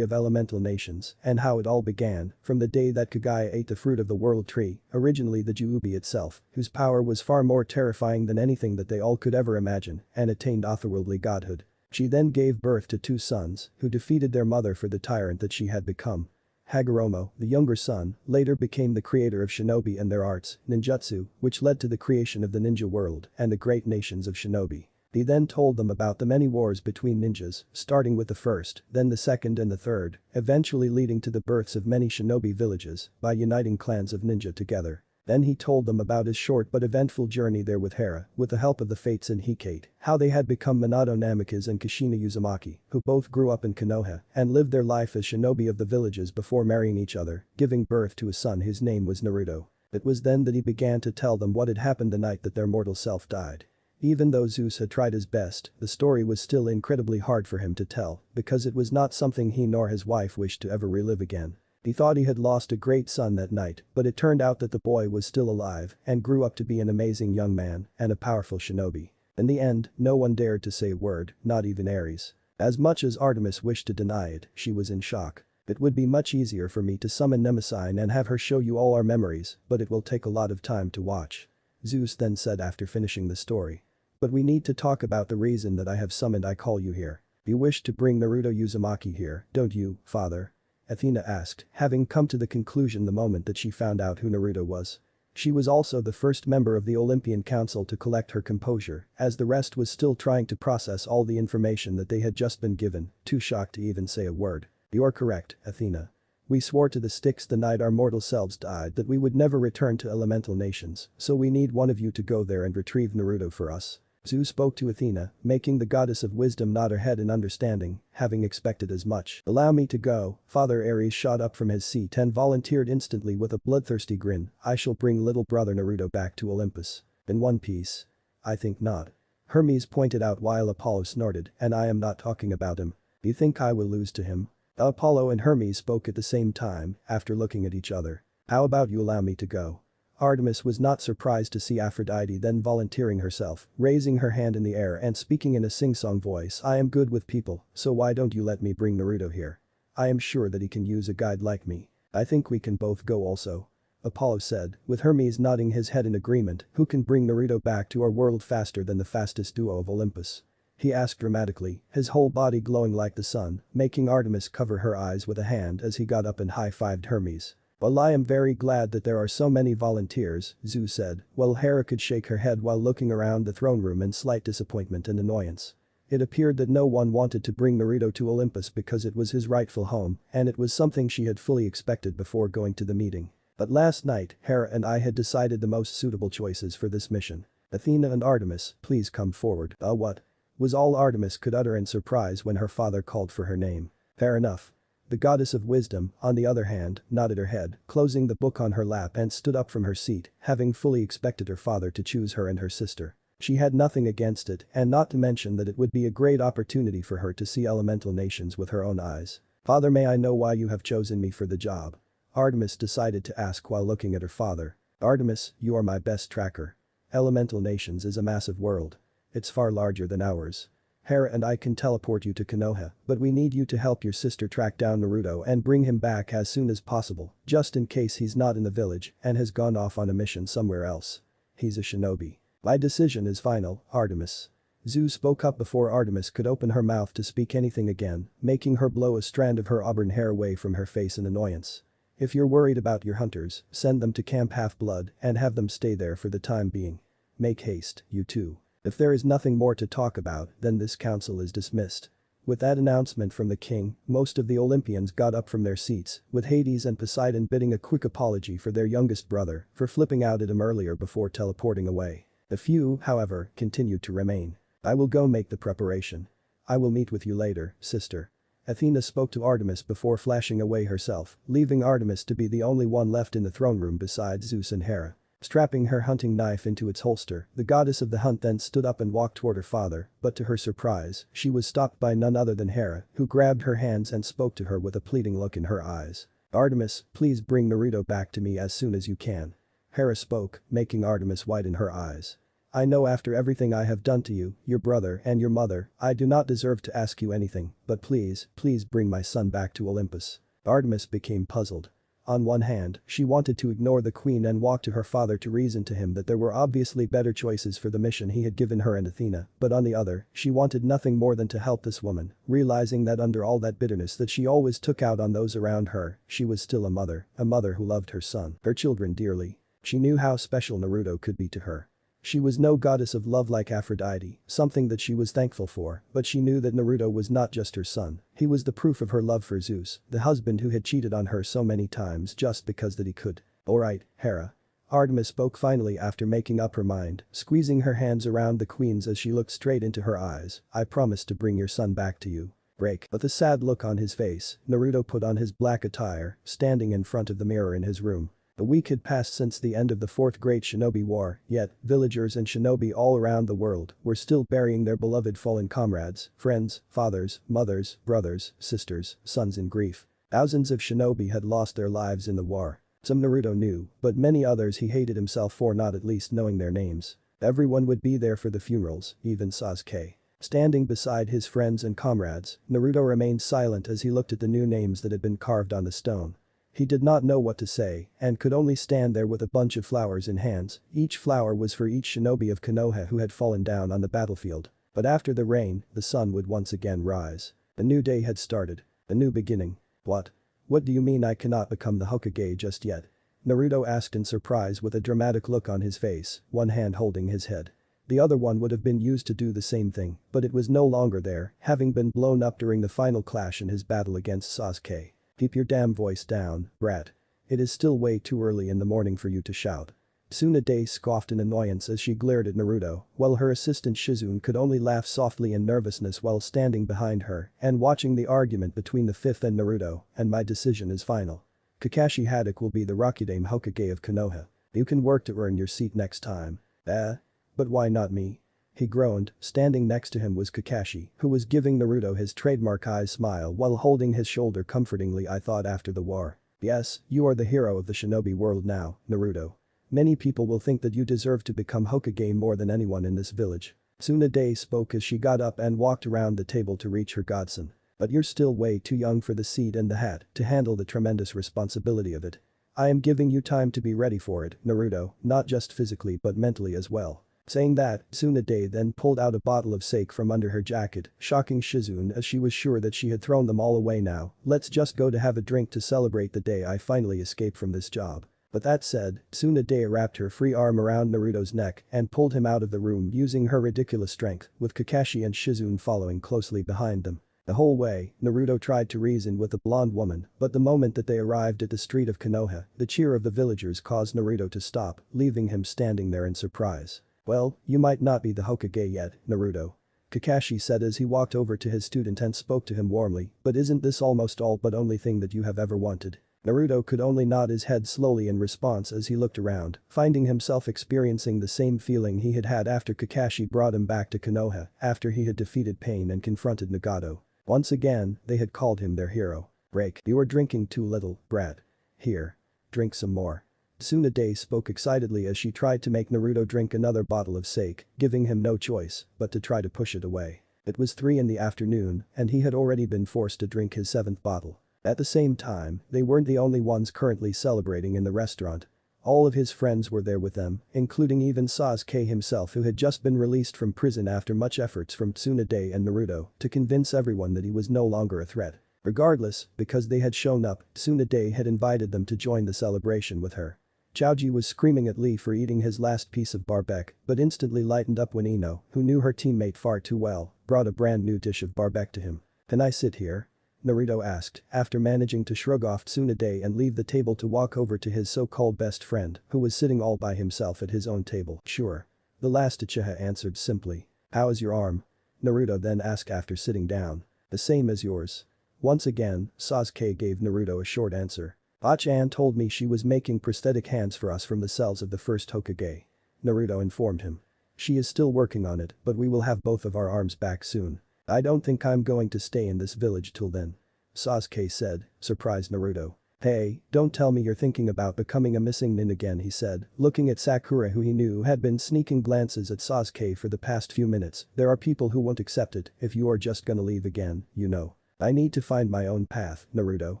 of elemental nations, and how it all began, from the day that Kagaya ate the fruit of the world tree, originally the Jewubi itself, whose power was far more terrifying than anything that they all could ever imagine, and attained otherworldly godhood. She then gave birth to 2 sons, who defeated their mother for the tyrant that she had become. Hagoromo, the younger son, later became the creator of shinobi and their arts, ninjutsu, which led to the creation of the ninja world and the great nations of shinobi. He then told them about the many wars between ninjas, starting with the first, then the second and the third, eventually leading to the births of many shinobi villages by uniting clans of ninja together. Then he told them about his short but eventful journey there with Hera, with the help of the Fates and Hecate, how they had become Minato Namikaze and Kushina Uzumaki, who both grew up in Konoha and lived their life as shinobi of the villages before marrying each other, giving birth to a son whose name was Naruto. It was then that he began to tell them what had happened the night that their mortal self died. Even though Zeus had tried his best, the story was still incredibly hard for him to tell, because it was not something he nor his wife wished to ever relive again. He thought he had lost a great son that night, but it turned out that the boy was still alive and grew up to be an amazing young man and a powerful shinobi. In the end, no one dared to say a word, not even Ares. As much as Artemis wished to deny it, she was in shock. It would be much easier for me to summon Mnemosyne and have her show you all our memories, but it will take a lot of time to watch. Zeus then said after finishing the story. But we need to talk about the reason that I have summoned. I call you here. You wish to bring Naruto Uzumaki here, don't you, father? Athena asked, having come to the conclusion the moment that she found out who Naruto was. She was also the first member of the Olympian Council to collect her composure, as the rest was still trying to process all the information that they had just been given, too shocked to even say a word. You are correct, Athena. We swore to the Styx the night our mortal selves died that we would never return to elemental nations, so we need one of you to go there and retrieve Naruto for us. Zeus spoke to Athena, making the goddess of wisdom nod her head in understanding, having expected as much. Allow me to go. Father Ares shot up from his seat and volunteered instantly with a bloodthirsty grin. I shall bring little brother Naruto back to Olympus. In one piece? I think not. Hermes pointed out while Apollo snorted, and I am not talking about him. Do you think I will lose to him? Apollo and Hermes spoke at the same time, after looking at each other. How about you allow me to go? Artemis was not surprised to see Aphrodite then volunteering herself, raising her hand in the air and speaking in a sing-song voice. I am good with people, so why don't you let me bring Naruto here? I am sure that he can use a guide like me. I think we can both go also. Apollo said, with Hermes nodding his head in agreement. Who can bring Naruto back to our world faster than the fastest duo of Olympus? He asked dramatically, his whole body glowing like the sun, making Artemis cover her eyes with a hand as he got up and high-fived Hermes. Well, I am very glad that there are so many volunteers, Zeus said, while Hera could shake her head while looking around the throne room in slight disappointment and annoyance. It appeared that no one wanted to bring Naruto to Olympus because it was his rightful home, and it was something she had fully expected before going to the meeting. But last night, Hera and I had decided the most suitable choices for this mission. Athena and Artemis, please come forward. What? Was all Artemis could utter in surprise when her father called for her name. Fair enough. The goddess of wisdom, on the other hand, nodded her head, closing the book on her lap and stood up from her seat, having fully expected her father to choose her and her sister. She had nothing against it, and not to mention that it would be a great opportunity for her to see elemental nations with her own eyes. "Father, may I know why you have chosen me for the job?" Artemis decided to ask while looking at her father. "Artemis, you are my best tracker. Elemental nations is a massive world. It's far larger than ours. Hera and I can teleport you to Konoha, but we need you to help your sister track down Naruto and bring him back as soon as possible, just in case he's not in the village and has gone off on a mission somewhere else. He's a shinobi. My decision is final, Artemis." Zu spoke up before Artemis could open her mouth to speak anything again, making her blow a strand of her auburn hair away from her face in annoyance. "If you're worried about your hunters, send them to Camp Half-Blood and have them stay there for the time being. Make haste, you two. If there is nothing more to talk about, then this council is dismissed." With that announcement from the king, most of the Olympians got up from their seats, with Hades and Poseidon bidding a quick apology for their youngest brother for flipping out at him earlier before teleporting away. A few, however, continued to remain. "I will go make the preparation. I will meet with you later, sister." Athena spoke to Artemis before flashing away herself, leaving Artemis to be the only one left in the throne room besides Zeus and Hera. Strapping her hunting knife into its holster, the goddess of the hunt then stood up and walked toward her father, but to her surprise, she was stopped by none other than Hera, who grabbed her hands and spoke to her with a pleading look in her eyes. "Artemis, please bring Naruto back to me as soon as you can." Hera spoke, making Artemis widen her eyes. "I know after everything I have done to you, your brother and your mother, I do not deserve to ask you anything, but please bring my son back to Olympus." Artemis became puzzled. On one hand, she wanted to ignore the queen and walk to her father to reason to him that there were obviously better choices for the mission he had given her and Athena, but on the other, she wanted nothing more than to help this woman, realizing that under all that bitterness that she always took out on those around her, she was still a mother who loved her son, her children dearly. She knew how special Naruto could be to her. She was no goddess of love like Aphrodite, something that she was thankful for, but she knew that Naruto was not just her son, he was the proof of her love for Zeus, the husband who had cheated on her so many times just because that he could. "Alright, Hera." Artemis spoke finally after making up her mind, squeezing her hands around the queen's as she looked straight into her eyes. "I promise to bring your son back to you." Break. With a sad look on his face, Naruto put on his black attire, standing in front of the mirror in his room. A week had passed since the end of the Fourth Great Shinobi War, yet, villagers and shinobi all around the world were still burying their beloved fallen comrades, friends, fathers, mothers, brothers, sisters, sons in grief. Thousands of shinobi had lost their lives in the war. Some Naruto knew, but many others he hated himself for not at least knowing their names. Everyone would be there for the funerals, even Sasuke. Standing beside his friends and comrades, Naruto remained silent as he looked at the new names that had been carved on the stone. He did not know what to say and could only stand there with a bunch of flowers in hands. Each flower was for each shinobi of Konoha who had fallen down on the battlefield. But after the rain, the sun would once again rise. A new day had started. A new beginning. "What? What do you mean I cannot become the Hokage just yet?" Naruto asked in surprise with a dramatic look on his face, one hand holding his head. The other one would have been used to do the same thing, but it was no longer there, having been blown up during the final clash in his battle against Sasuke. "Keep your damn voice down, brat. It is still way too early in the morning for you to shout." Tsunade scoffed in annoyance as she glared at Naruto, while her assistant Shizune could only laugh softly in nervousness while standing behind her and watching the argument between the fifth and Naruto. "And my decision is final. Kakashi Haddock will be the Rakudame Hokage of Konoha. You can work to earn your seat next time." But why not me?" He groaned. Standing next to him was Kakashi, who was giving Naruto his trademark eye smile while holding his shoulder comfortingly. "I thought after the war. Yes, you are the hero of the shinobi world now, Naruto. Many people will think that you deserve to become Hokage more than anyone in this village." Tsunade spoke as she got up and walked around the table to reach her godson. "But you're still way too young for the seat and the hat to handle the tremendous responsibility of it. I am giving you time to be ready for it, Naruto, not just physically but mentally as well." Saying that, Tsunade then pulled out a bottle of sake from under her jacket, shocking Shizune as she was sure that she had thrown them all away now. "Let's just go to have a drink to celebrate the day I finally escaped from this job." But that said, Tsunade wrapped her free arm around Naruto's neck and pulled him out of the room using her ridiculous strength, with Kakashi and Shizune following closely behind them. The whole way, Naruto tried to reason with the blonde woman, but the moment that they arrived at the street of Konoha, the cheer of the villagers caused Naruto to stop, leaving him standing there in surprise. "Well, you might not be the Hokage yet, Naruto." Kakashi said as he walked over to his student and spoke to him warmly, but isn't this almost all but only thing that you have ever wanted? Naruto could only nod his head slowly in response as he looked around, finding himself experiencing the same feeling he had had after Kakashi brought him back to Konoha after he had defeated Pain and confronted Nagato. Once again, they had called him their hero. Break. You are drinking too little, brat. Here. Drink some more. Tsunade spoke excitedly as she tried to make Naruto drink another bottle of sake, giving him no choice but to try to push it away. It was 3 in the afternoon and he had already been forced to drink his 7th bottle. At the same time, they weren't the only ones currently celebrating in the restaurant. All of his friends were there with them, including even Sasuke himself who had just been released from prison after much efforts from Tsunade and Naruto to convince everyone that he was no longer a threat. Regardless, because they had shown up, Tsunade had invited them to join the celebration with her. Chaoji was screaming at Lee for eating his last piece of barbec, but instantly lightened up when Ino, who knew her teammate far too well, brought a brand new dish of barbec to him. Can I sit here? Naruto asked, after managing to shrug off Tsunade and leave the table to walk over to his so-called best friend, who was sitting all by himself at his own table. Sure. The last Uchiha answered simply. How is your arm? Naruto then asked after sitting down. The same as yours. Once again, Sasuke gave Naruto a short answer. Ah-chan told me she was making prosthetic hands for us from the cells of the first Hokage. Naruto informed him. She is still working on it, but we will have both of our arms back soon. I don't think I'm going to stay in this village till then. Sasuke said, surprised Naruto. Hey, don't tell me you're thinking about becoming a missing nin again, he said, looking at Sakura who he knew had been sneaking glances at Sasuke for the past few minutes. There are people who won't accept it if you are just gonna leave again, you know. I need to find my own path, Naruto.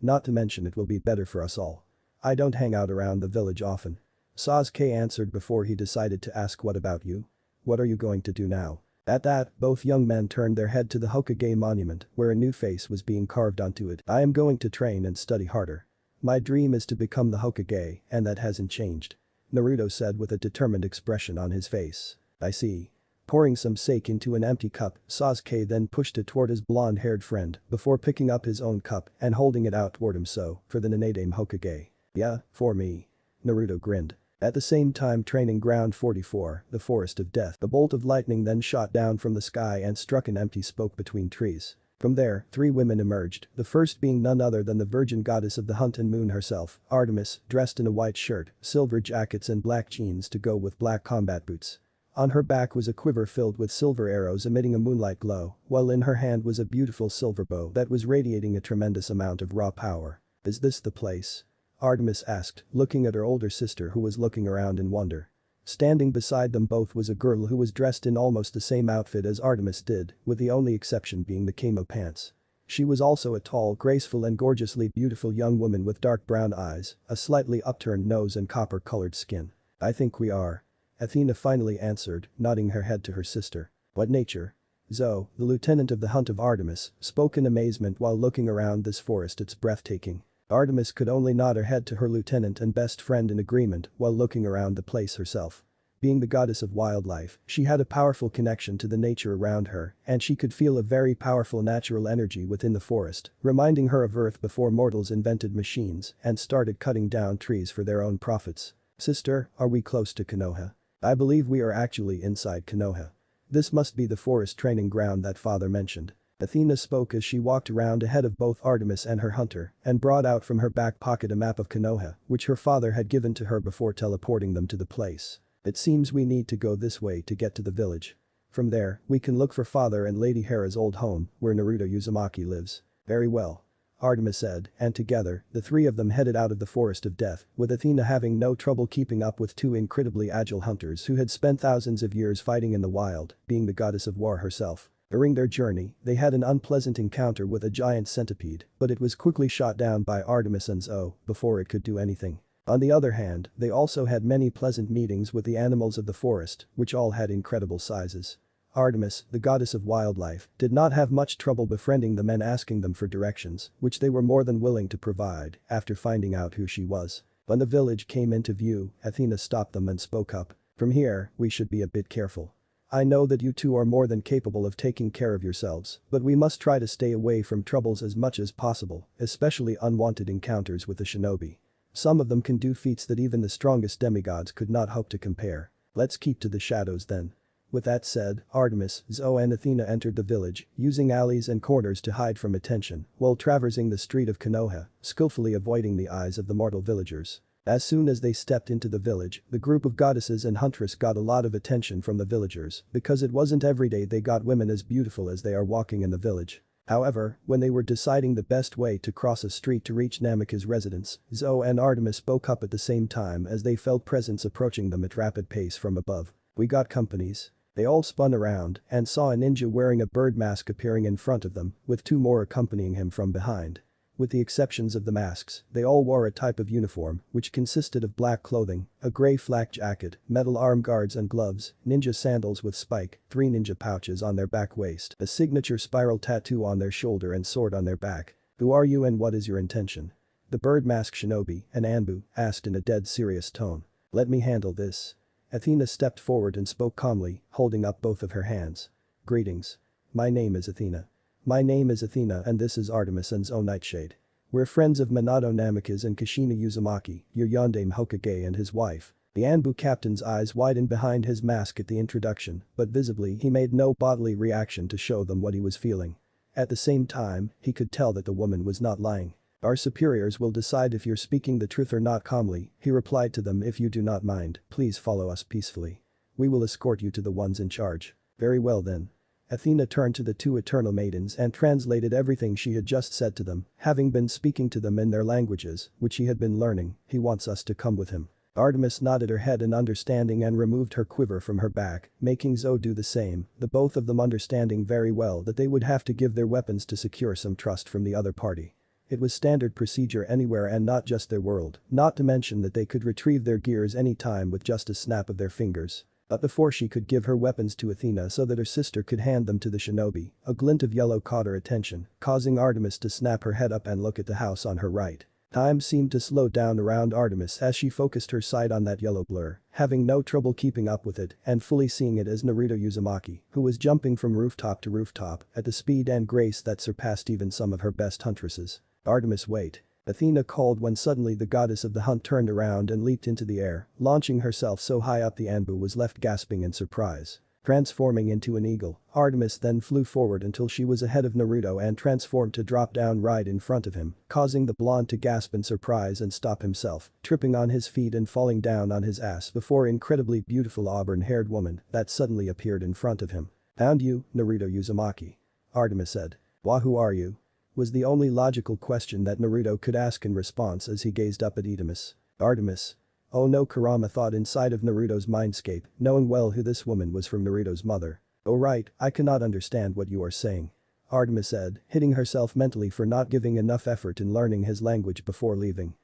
Not to mention it will be better for us all. I don't hang out around the village often. Sasuke answered before he decided to ask what about you? What are you going to do now? At that, both young men turned their head to the Hokage monument where a new face was being carved onto it. I am going to train and study harder. My dream is to become the Hokage and that hasn't changed. Naruto said with a determined expression on his face. I see. Pouring some sake into an empty cup, Sasuke then pushed it toward his blonde-haired friend before picking up his own cup and holding it out toward him so, for the Ninedame Hokage. Yeah, for me. Naruto grinned. At the same time training ground 44, the forest of death. The bolt of lightning then shot down from the sky and struck an empty spoke between trees. From there, 3 women emerged, the first being none other than the virgin goddess of the hunt and moon herself, Artemis, dressed in a white shirt, silver jackets and black jeans to go with black combat boots. On her back was a quiver filled with silver arrows emitting a moonlight glow, while in her hand was a beautiful silver bow that was radiating a tremendous amount of raw power. Is this the place? Artemis asked, looking at her older sister who was looking around in wonder. Standing beside them both was a girl who was dressed in almost the same outfit as Artemis did, with the only exception being the camo pants. She was also a tall, graceful and gorgeously beautiful young woman with dark brown eyes, a slightly upturned nose and copper-colored skin. I think we are. Athena finally answered, nodding her head to her sister. What nature? Zoe, the lieutenant of the Hunt of Artemis, spoke in amazement while looking around this forest. It's breathtaking. Artemis could only nod her head to her lieutenant and best friend in agreement while looking around the place herself. Being the goddess of wildlife, she had a powerful connection to the nature around her and she could feel a very powerful natural energy within the forest, reminding her of Earth before mortals invented machines and started cutting down trees for their own profits. Sister, are we close to Konoha? I believe we are actually inside Konoha. This must be the forest training ground that father mentioned. Athena spoke as she walked around ahead of both Artemis and her hunter and brought out from her back pocket a map of Konoha, which her father had given to her before teleporting them to the place. It seems we need to go this way to get to the village. From there, we can look for father and Lady Hera's old home, where Naruto Uzumaki lives. Very well. Artemis said, and together, the 3 of them headed out of the forest of death, with Athena having no trouble keeping up with 2 incredibly agile hunters who had spent thousands of years fighting in the wild, being the goddess of war herself. During their journey, they had an unpleasant encounter with a giant centipede, but it was quickly shot down by Artemis and Zoe before it could do anything. On the other hand, they also had many pleasant meetings with the animals of the forest, which all had incredible sizes. Artemis, the goddess of wildlife, did not have much trouble befriending the men asking them for directions, which they were more than willing to provide after finding out who she was. When the village came into view, Athena stopped them and spoke up. From here, we should be a bit careful. I know that you 2 are more than capable of taking care of yourselves, but we must try to stay away from troubles as much as possible, especially unwanted encounters with the shinobi. Some of them can do feats that even the strongest demigods could not hope to compare. Let's keep to the shadows then. With that said, Artemis, Zoe and Athena entered the village, using alleys and corners to hide from attention, while traversing the street of Konoha, skillfully avoiding the eyes of the mortal villagers. As soon as they stepped into the village, the group of goddesses and huntress got a lot of attention from the villagers, because it wasn't every day they got women as beautiful as they are walking in the village. However, when they were deciding the best way to cross a street to reach Namika's residence, Zoe and Artemis spoke up at the same time as they felt presence approaching them at rapid pace from above. "We got companies." They all spun around and saw a ninja wearing a bird mask appearing in front of them, with two more accompanying him from behind. With the exceptions of the masks, they all wore a type of uniform, which consisted of black clothing, a grey flak jacket, metal arm guards and gloves, ninja sandals with spike, 3 ninja pouches on their back waist, a signature spiral tattoo on their shoulder and sword on their back. "Who are you and what is your intention?" The bird mask shinobi, an Anbu, asked in a dead serious tone. "Let me handle this." Athena stepped forward and spoke calmly, holding up both of her hands. "Greetings. My name is Athena. My name is Athena and this is Artemis and Zoe Nightshade. We're friends of Minato Namikaze and Kushina Uzumaki, your Yondaime Hokage and his wife." The Anbu captain's eyes widened behind his mask at the introduction, but visibly he made no bodily reaction to show them what he was feeling. At the same time, he could tell that the woman was not lying. "Our superiors will decide if you're speaking the truth or not," calmly, he replied to them. "If you do not mind, please follow us peacefully. We will escort you to the ones in charge." "Very well then." Athena turned to the two eternal maidens and translated everything she had just said to them, having been speaking to them in their languages, which he had been learning. "He wants us to come with him." Artemis nodded her head in understanding and removed her quiver from her back, making Zoe do the same, the both of them understanding very well that they would have to give their weapons to secure some trust from the other party. It was standard procedure anywhere and not just their world, not to mention that they could retrieve their gears any time with just a snap of their fingers. But before she could give her weapons to Athena so that her sister could hand them to the shinobi, a glint of yellow caught her attention, causing Artemis to snap her head up and look at the house on her right. Time seemed to slow down around Artemis as she focused her sight on that yellow blur, having no trouble keeping up with it and fully seeing it as Naruto Uzumaki, who was jumping from rooftop to rooftop at the speed and grace that surpassed even some of her best huntresses. "Artemis, wait." Athena called when suddenly the goddess of the hunt turned around and leaped into the air, launching herself so high up the Anbu was left gasping in surprise. Transforming into an eagle, Artemis then flew forward until she was ahead of Naruto and transformed to drop down right in front of him, causing the blonde to gasp in surprise and stop himself, tripping on his feet and falling down on his ass before incredibly beautiful auburn-haired woman that suddenly appeared in front of him. "Found you, Naruto Uzumaki." Artemis said. "Who are you?" was the only logical question that Naruto could ask in response as he gazed up at Artemis. "Artemis." Oh no, Kurama thought inside of Naruto's mindscape, knowing well who this woman was from Naruto's mother. "Oh right, I cannot understand what you are saying." Artemis said, hitting herself mentally for not giving enough effort in learning his language before leaving.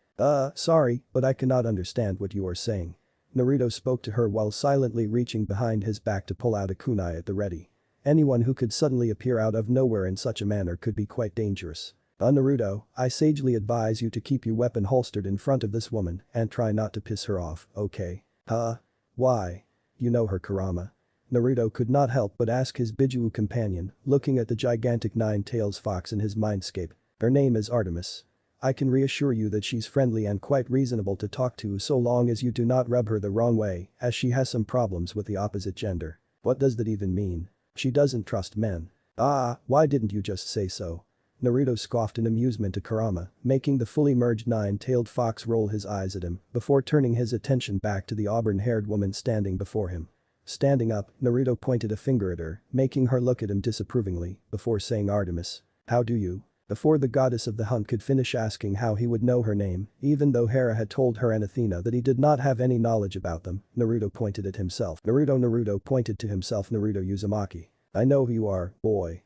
Sorry, but I cannot understand what you are saying." Naruto spoke to her while silently reaching behind his back to pull out a kunai at the ready. Anyone who could suddenly appear out of nowhere in such a manner could be quite dangerous. Naruto, I sagely advise you to keep your weapon holstered in front of this woman and try not to piss her off, okay? Huh? Why? You know her, Kurama." Naruto could not help but ask his Biju companion, looking at the gigantic nine-tails fox in his mindscape. "Her name is Artemis. I can reassure you that she's friendly and quite reasonable to talk to so long as you do not rub her the wrong way, as she has some problems with the opposite gender." "What does that even mean?" "She doesn't trust men." Why didn't you just say so?" Naruto scoffed in amusement to Kurama, making the fully merged nine-tailed fox roll his eyes at him before turning his attention back to the auburn-haired woman standing before him. Standing up, Naruto pointed a finger at her, making her look at him disapprovingly, before saying, "Artemis. How do you?" Before the goddess of the hunt could finish asking how he would know her name, even though Hera had told her and Athena that he did not have any knowledge about them, Naruto pointed at himself. Naruto pointed to himself. "Naruto Uzumaki. I know who you are, boy.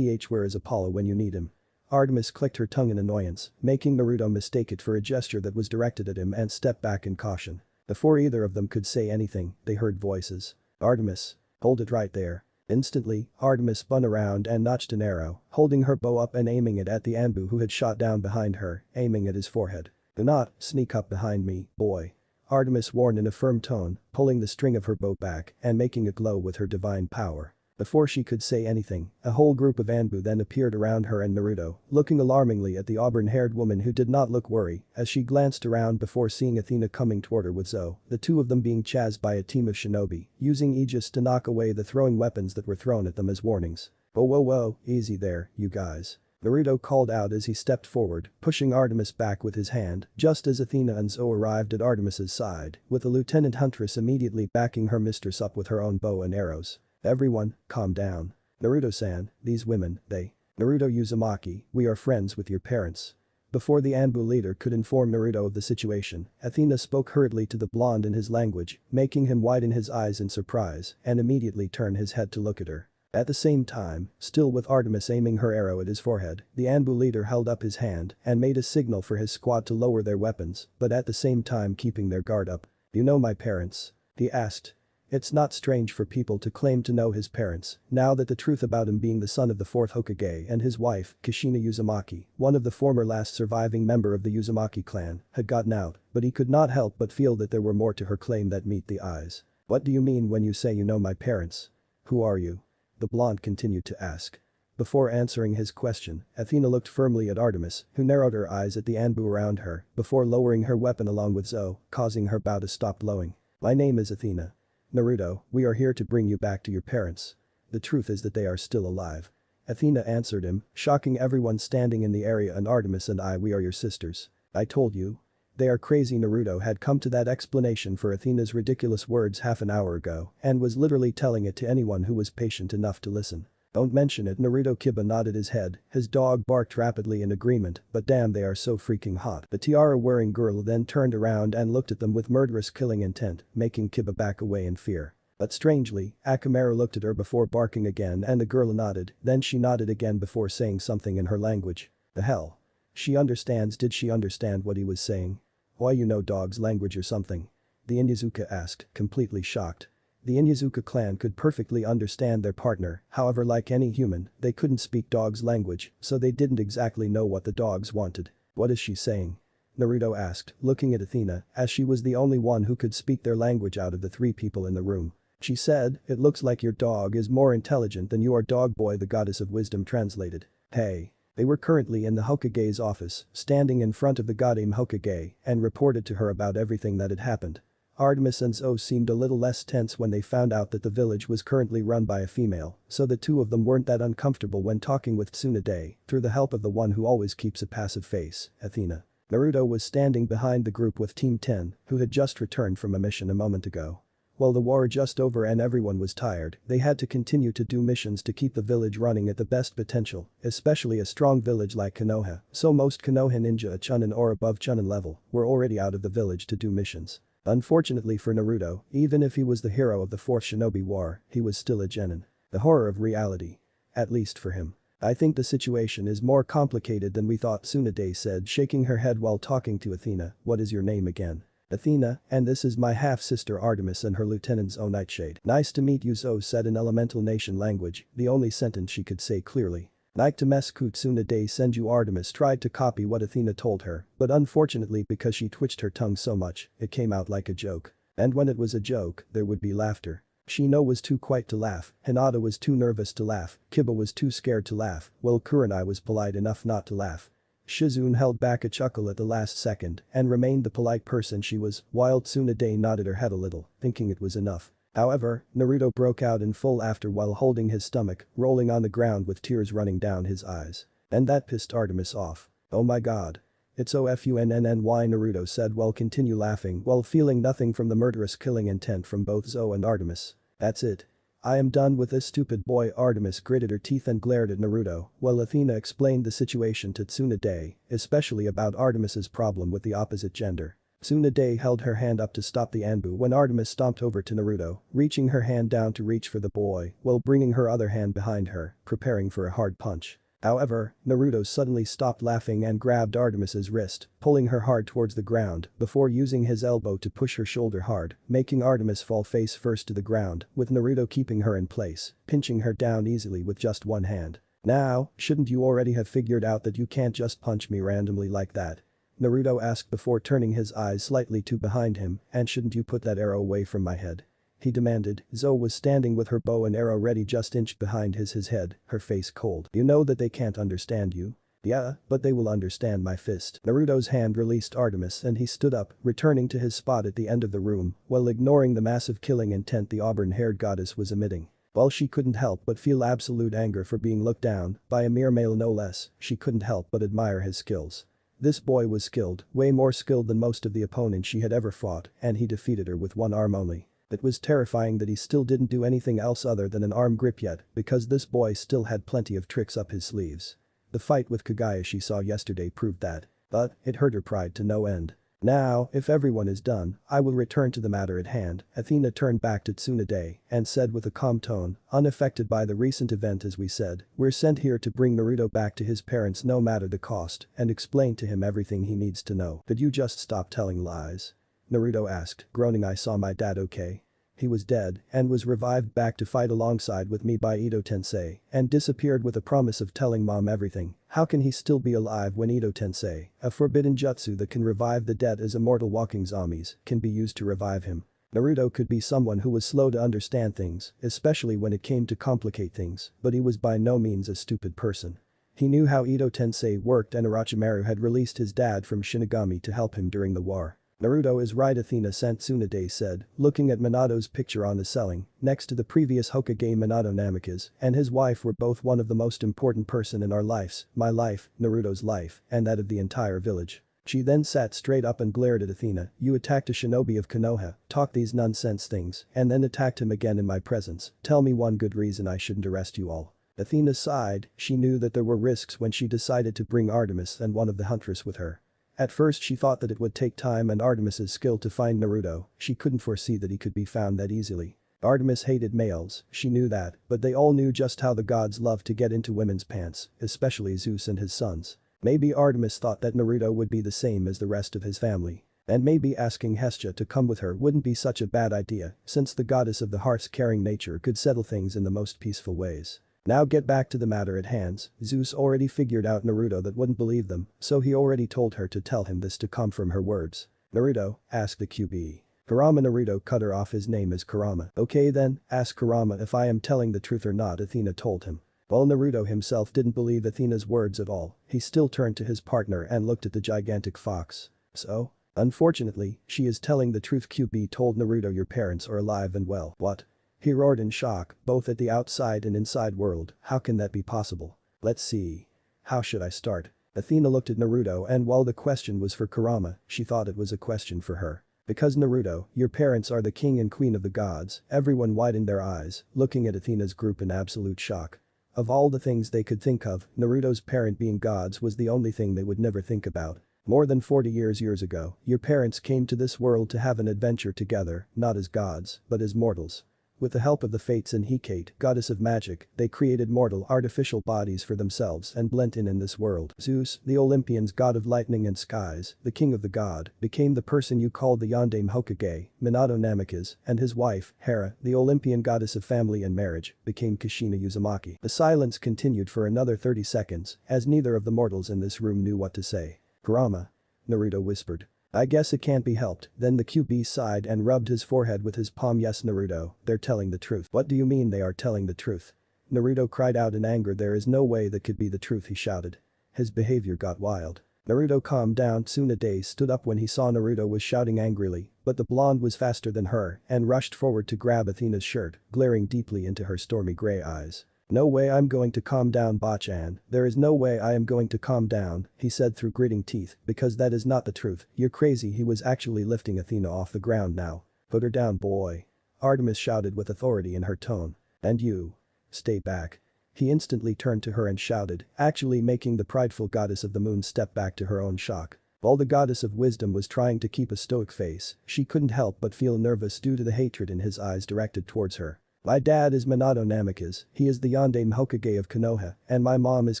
Where is Apollo when you need him?" Artemis clicked her tongue in annoyance, making Naruto mistake it for a gesture that was directed at him and step back in caution. Before either of them could say anything, they heard voices. "Artemis. Hold it right there." Instantly, Artemis spun around and notched an arrow, holding her bow up and aiming it at the Anbu who had shot down behind her, aiming at his forehead. "Do not sneak up behind me, boy." Artemis warned in a firm tone, pulling the string of her bow back and making it glow with her divine power. Before she could say anything, a whole group of Anbu then appeared around her and Naruto, looking alarmingly at the auburn-haired woman who did not look worried as she glanced around before seeing Athena coming toward her with Zoe, the two of them being chased by a team of shinobi, using Aegis to knock away the throwing weapons that were thrown at them as warnings. "Whoa whoa whoa, easy there, you guys." Naruto called out as he stepped forward, pushing Artemis back with his hand, just as Athena and Zoe arrived at Artemis's side, with the lieutenant huntress immediately backing her mistress up with her own bow and arrows. "Everyone, calm down. Naruto-san, these women, they. Naruto Uzumaki, we are friends with your parents." Before the Anbu leader could inform Naruto of the situation, Athena spoke hurriedly to the blonde in his language, making him widen his eyes in surprise and immediately turn his head to look at her. At the same time, still with Artemis aiming her arrow at his forehead, the Anbu leader held up his hand and made a signal for his squad to lower their weapons, but at the same time keeping their guard up. "You know my parents?" he asked. It's not strange for people to claim to know his parents, now that the truth about him being the son of the fourth Hokage and his wife, Kushina Uzumaki, one of the former last surviving member of the Uzumaki clan, had gotten out, but he could not help but feel that there were more to her claim that meet the eyes. "What do you mean when you say you know my parents? Who are you?" the blonde continued to ask. Before answering his question, Athena looked firmly at Artemis, who narrowed her eyes at the Anbu around her, before lowering her weapon along with Zoe, causing her bow to stop blowing. "My name is Athena. Naruto, we are here to bring you back to your parents. The truth is that they are still alive." Athena answered him, shocking everyone standing in the area, "And Artemis and we are your sisters. I told you. They are crazy." Naruto had come to that explanation for Athena's ridiculous words half an hour ago and was literally telling it to anyone who was patient enough to listen. "Don't mention it." Naruto Kiba nodded his head, his dog barked rapidly in agreement, but damn, they are so freaking hot. The tiara-wearing girl then turned around and looked at them with murderous killing intent, making Kiba back away in fear. But strangely, Akamaru looked at her before barking again and the girl nodded, then she nodded again before saying something in her language. The hell? She understands. Did she understand what he was saying? "Why, you know dog's language or something?" the Inyazuka asked, completely shocked. The Inyazuka clan could perfectly understand their partner, however, like any human, they couldn't speak dog's language, so they didn't exactly know what the dogs wanted. "What is she saying?" Naruto asked, looking at Athena, as she was the only one who could speak their language out of the three people in the room. "She said, it looks like your dog is more intelligent than you are, dog boy," the goddess of wisdom translated. "Hey." They were currently in the Hokage's office, standing in front of the goddamn Hokage, and reported to her about everything that had happened. Artemis and Zoe seemed a little less tense when they found out that the village was currently run by a female, so the two of them weren't that uncomfortable when talking with Tsunade, through the help of the one who always keeps a passive face, Athena. Naruto was standing behind the group with Team 10, who had just returned from a mission a moment ago. While the war just over and everyone was tired, they had to continue to do missions to keep the village running at the best potential, especially a strong village like Konoha, so most Konoha ninja a Chunin or above Chunin level were already out of the village to do missions. Unfortunately for Naruto, even if he was the hero of the 4th Shinobi War, he was still a genin. The horror of reality. At least for him. "I think the situation is more complicated than we thought," Tsunade said, shaking her head while talking to Athena. "What is your name again?" "Athena, and this is my half-sister Artemis and her lieutenant Zoe Nightshade." "Nice to meet you," Zoe said in Elemental Nation language, the only sentence she could say clearly. "Like to mesku Tsunade send you." Artemis tried to copy what Athena told her, but unfortunately because she twitched her tongue so much, it came out like a joke. And when it was a joke, there would be laughter. Shino was too quiet to laugh, Hinata was too nervous to laugh, Kiba was too scared to laugh, while Kurenai was polite enough not to laugh. Shizune held back a chuckle at the last second and remained the polite person she was, while Tsunade nodded her head a little, thinking it was enough. However, Naruto broke out in full laughter while holding his stomach, rolling on the ground with tears running down his eyes. And that pissed Artemis off. "Oh my god. It's OFUNNNY," Naruto said while continue laughing while feeling nothing from the murderous killing intent from both Zoe and Artemis. "That's it. I am done with this stupid boy." Artemis gritted her teeth and glared at Naruto, while Athena explained the situation to Tsunade, especially about Artemis's problem with the opposite gender. Tsunade held her hand up to stop the Anbu when Artemis stomped over to Naruto, reaching her hand down to reach for the boy while bringing her other hand behind her, preparing for a hard punch. However, Naruto suddenly stopped laughing and grabbed Artemis's wrist, pulling her hard towards the ground before using his elbow to push her shoulder hard, making Artemis fall face first to the ground, with Naruto keeping her in place, pinching her down easily with just one hand. "Now, shouldn't you already have figured out that you can't just punch me randomly like that?" Naruto asked before turning his eyes slightly to behind him, "and shouldn't you put that arrow away from my head?" he demanded. Zoe was standing with her bow and arrow ready just inched behind his head, her face cold. You know that they can't understand you. Yeah, but they will understand my fist. Naruto's hand released Artemis and he stood up, returning to his spot at the end of the room, while ignoring the massive killing intent the auburn-haired goddess was emitting. While she couldn't help but feel absolute anger for being looked down, by a mere male no less, she couldn't help but admire his skills. This boy was skilled, way more skilled than most of the opponents she had ever fought, and he defeated her with one arm only. It was terrifying that he still didn't do anything else other than an arm grip yet, because this boy still had plenty of tricks up his sleeves. The fight with Kagaya she saw yesterday proved that. But, it hurt her pride to no end. Now, if everyone is done, I will return to the matter at hand. Athena turned back to Tsunade and said with a calm tone, unaffected by the recent event as we said, we're sent here to bring Naruto back to his parents no matter the cost and explain to him everything he needs to know. Could you just stop telling lies? Naruto asked, groaning. I saw my dad okay. He was dead and was revived back to fight alongside with me by Ito-tensei and disappeared with a promise of telling mom everything. How can he still be alive when Ito-tensei, a forbidden jutsu that can revive the dead as immortal walking zombies, can be used to revive him? Naruto could be someone who was slow to understand things, especially when it came to complicate things, but he was by no means a stupid person. He knew how Ito-tensei worked and Orochimaru had released his dad from Shinigami to help him during the war. Naruto is right, Athena Tsunade said, looking at Minato's picture on the ceiling, next to the previous Hokage Minato Namikaze, and his wife were both one of the most important person in our lives, my life, Naruto's life, and that of the entire village. She then sat straight up and glared at Athena. You attacked a shinobi of Konoha, talked these nonsense things, and then attacked him again in my presence. Tell me one good reason I shouldn't arrest you all. Athena sighed, she knew that there were risks when she decided to bring Artemis and one of the hunters with her. At first she thought that it would take time and Artemis's skill to find Naruto, she couldn't foresee that he could be found that easily. Artemis hated males, she knew that, but they all knew just how the gods loved to get into women's pants, especially Zeus and his sons. Maybe Artemis thought that Naruto would be the same as the rest of his family. And maybe asking Hestia to come with her wouldn't be such a bad idea, since the goddess of the heart's caring nature could settle things in the most peaceful ways. Now get back to the matter at hand. Zeus already figured out Naruto that wouldn't believe them, so he already told her to tell him this to come from her words. Naruto, asked the QB. Kurama. Naruto cut her off. His name is Kurama. Okay then, ask Kurama if I am telling the truth or not, Athena told him. While Naruto himself didn't believe Athena's words at all, he still turned to his partner and looked at the gigantic fox. So? Unfortunately, she is telling the truth. QB told Naruto, your parents are alive and well. What? He roared in shock, both at the outside and inside world. How can that be possible? Let's see. How should I start? Athena looked at Naruto and while the question was for Kurama, she thought it was a question for her. Because Naruto, your parents are the king and queen of the gods. Everyone widened their eyes, looking at Athena's group in absolute shock. Of all the things they could think of, Naruto's parent being gods was the only thing they would never think about. More than 40 years ago, your parents came to this world to have an adventure together, not as gods, but as mortals. With the help of the Fates and Hecate, goddess of magic, they created mortal artificial bodies for themselves and blent in this world. Zeus, the Olympians, god of lightning and skies, the king of the god, became the person you called the Yondaime Hokage, Minato Namikaze, and his wife, Hera, the Olympian goddess of family and marriage, became Kushina Uzumaki. The silence continued for another 30 seconds, as neither of the mortals in this room knew what to say. Kurama. Naruto whispered. I guess it can't be helped. Then the QB sighed and rubbed his forehead with his palm. Yes, Naruto, they're telling the truth. What do you mean they are telling the truth? Naruto cried out in anger. There is no way that could be the truth, he shouted. His behavior got wild. Naruto calmed down. Tsunade stood up when he saw Naruto was shouting angrily, but the blonde was faster than her and rushed forward to grab Athena's shirt, glaring deeply into her stormy gray eyes. No way I'm going to calm down, Bachan. There is no way I am going to calm down, he said through gritting teeth, because that is not the truth. You're crazy. He was actually lifting Athena off the ground now. Put her down, boy. Artemis shouted with authority in her tone. And you. Stay back. He instantly turned to her and shouted, actually making the prideful goddess of the moon step back to her own shock. While the goddess of wisdom was trying to keep a stoic face, she couldn't help but feel nervous due to the hatred in his eyes directed towards her. My dad is Minato Namikaze, he is the Yondaime Hokage of Konoha, and my mom is